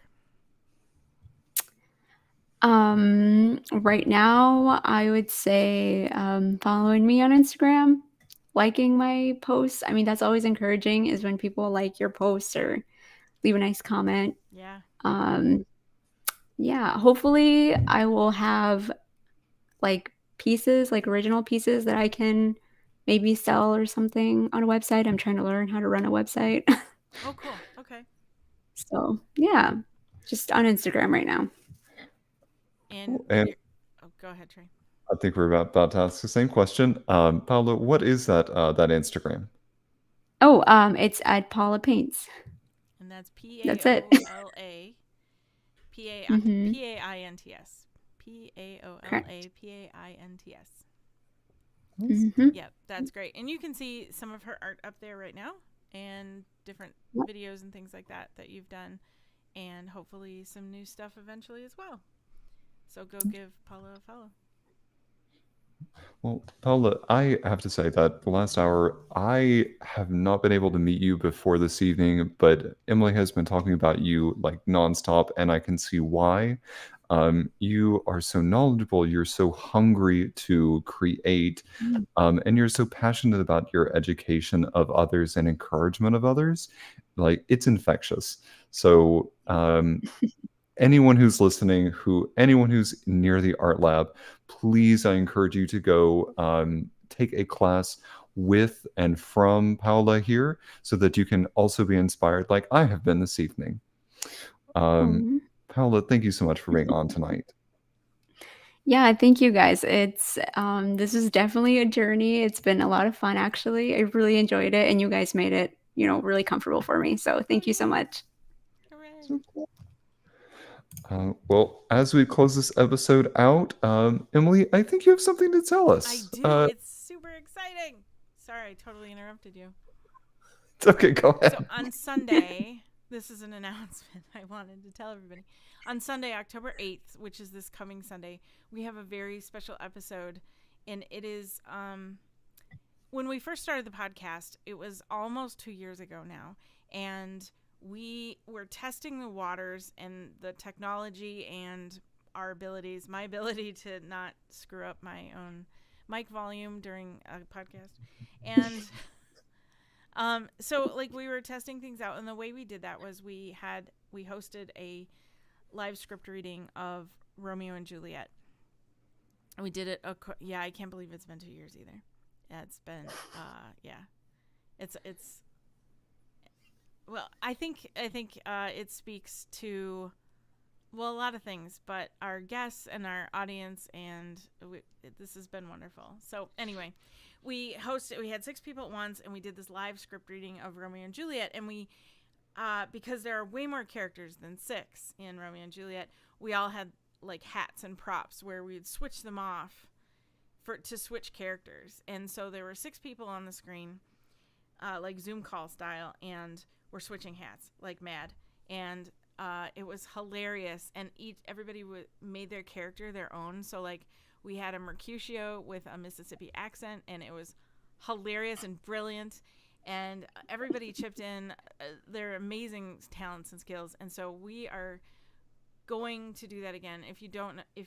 Right now, I would say following me on Instagram, liking my posts. I mean, that's always encouraging is when people like your posts or leave a nice comment. Yeah. Um, yeah, hopefully I will have like pieces, like original pieces that I can maybe sell or something on a website. I'm trying to learn how to run a website. Oh, cool. Okay. So, yeah, just on Instagram right now. And And oh, go ahead, Trey. I think we're about to ask the same question. Paolo, what is that Instagram? Oh, it's at Paula Paints. And that's That's it. Hmm. Paints. Correct. Paints. Nice. Hmm. Yeah, that's great. And you can see some of her art up there right now and different Yep. videos and things like that that you've done, and hopefully some new stuff eventually as well. So go give Paula a follow. Well, Paula, I have to say that the last hour, I have not been able to meet you before this evening, but Emily has been talking about you like nonstop, and I can see why. You are so knowledgeable, you're so hungry to create, and you're so passionate about your education of others and encouragement of others. Like, it's infectious. So, anyone who's listening, anyone who's near the art lab, please, I encourage you to go take a class with and from Paola here, so that you can also be inspired, like I have been this evening. Oh. Paola, thank you so much for being on tonight. Yeah, thank you guys. It's this is definitely a journey. It's been a lot of fun actually. I really enjoyed it and you guys made it really comfortable for me. So thank you so much. Hooray. So cool. Well, as we close this episode out, Emily, I think you have something to tell I us. do. It's super exciting. Sorry, I totally interrupted you. It's okay, go ahead. So on Sunday, this is an announcement I wanted to tell everybody. On Sunday, October 8th, which is this coming Sunday, we have a very special episode. And it is, when we first started the podcast, it was almost 2 years ago now. And we were testing the waters and the technology and our abilities, my ability to not screw up my own mic volume during a podcast. And so like we were testing things out, and the way we did that was we hosted a live script reading of Romeo and Juliet. And we did it. I can't believe it's been 2 years either. Yeah, it's been it's well, I think it speaks to, well, a lot of things, but our guests and our audience, and this has been wonderful. So anyway, we had 6 people at once, and we did this live script reading of Romeo and Juliet, and we, because there are way more characters than 6 in Romeo and Juliet, we all had like hats and props where we'd switch them off to switch characters. And so there were 6 people on the screen, like Zoom call style, and we're switching hats like mad. And it was hilarious, and everybody made their character their own. So like we had a Mercutio with a Mississippi accent, and it was hilarious and brilliant, and everybody chipped in their amazing talents and skills. And so we are going to do that again. If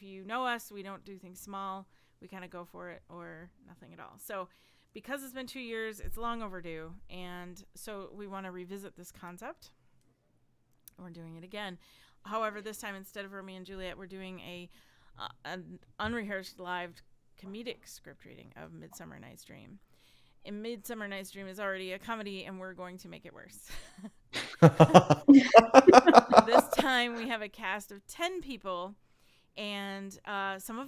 you know us, we don't do things small. We kind of go for it or nothing at all. So because it's been 2 years, it's long overdue, and so we want to revisit this concept. We're doing it again. However, this time, instead of Romeo and Juliet, we're doing an unrehearsed live comedic script reading of Midsummer Night's Dream. And Midsummer Night's Dream is already a comedy, and we're going to make it worse. This time, we have a cast of 10 people, and some of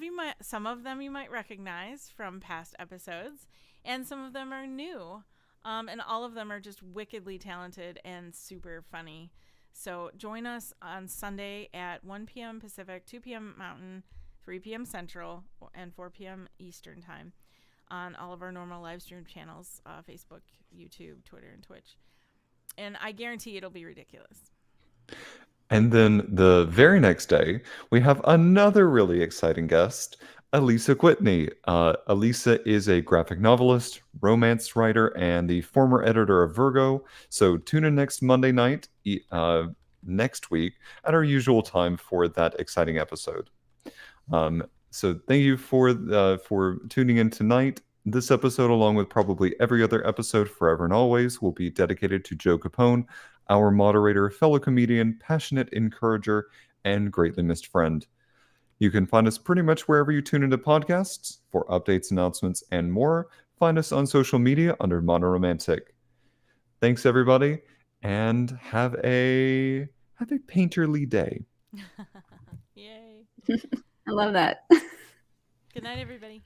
them you might recognize from past episodes, and some of them are new. And all of them are just wickedly talented and super funny. So join us on Sunday at 1 p.m. Pacific, 2 p.m. Mountain, 3 p.m. Central, and 4 p.m. Eastern Time on all of our normal live stream channels, Facebook, YouTube, Twitter, and Twitch. And I guarantee it'll be ridiculous. And then the very next day, we have another really exciting guest, Elisa Whitney. Elisa is a graphic novelist, romance writer, and the former editor of Virgo. So tune in next Monday night, next week, at our usual time for that exciting episode. So thank you for tuning in tonight. This episode, along with probably every other episode forever and always, will be dedicated to Joe Capone, our moderator, fellow comedian, passionate encourager, and greatly missed friend. You can find us pretty much wherever you tune into podcasts. For updates, announcements, and more, find us on social media under Monoromantic. Thanks, everybody, and have a painterly day. Yay. I love that. Good night, everybody.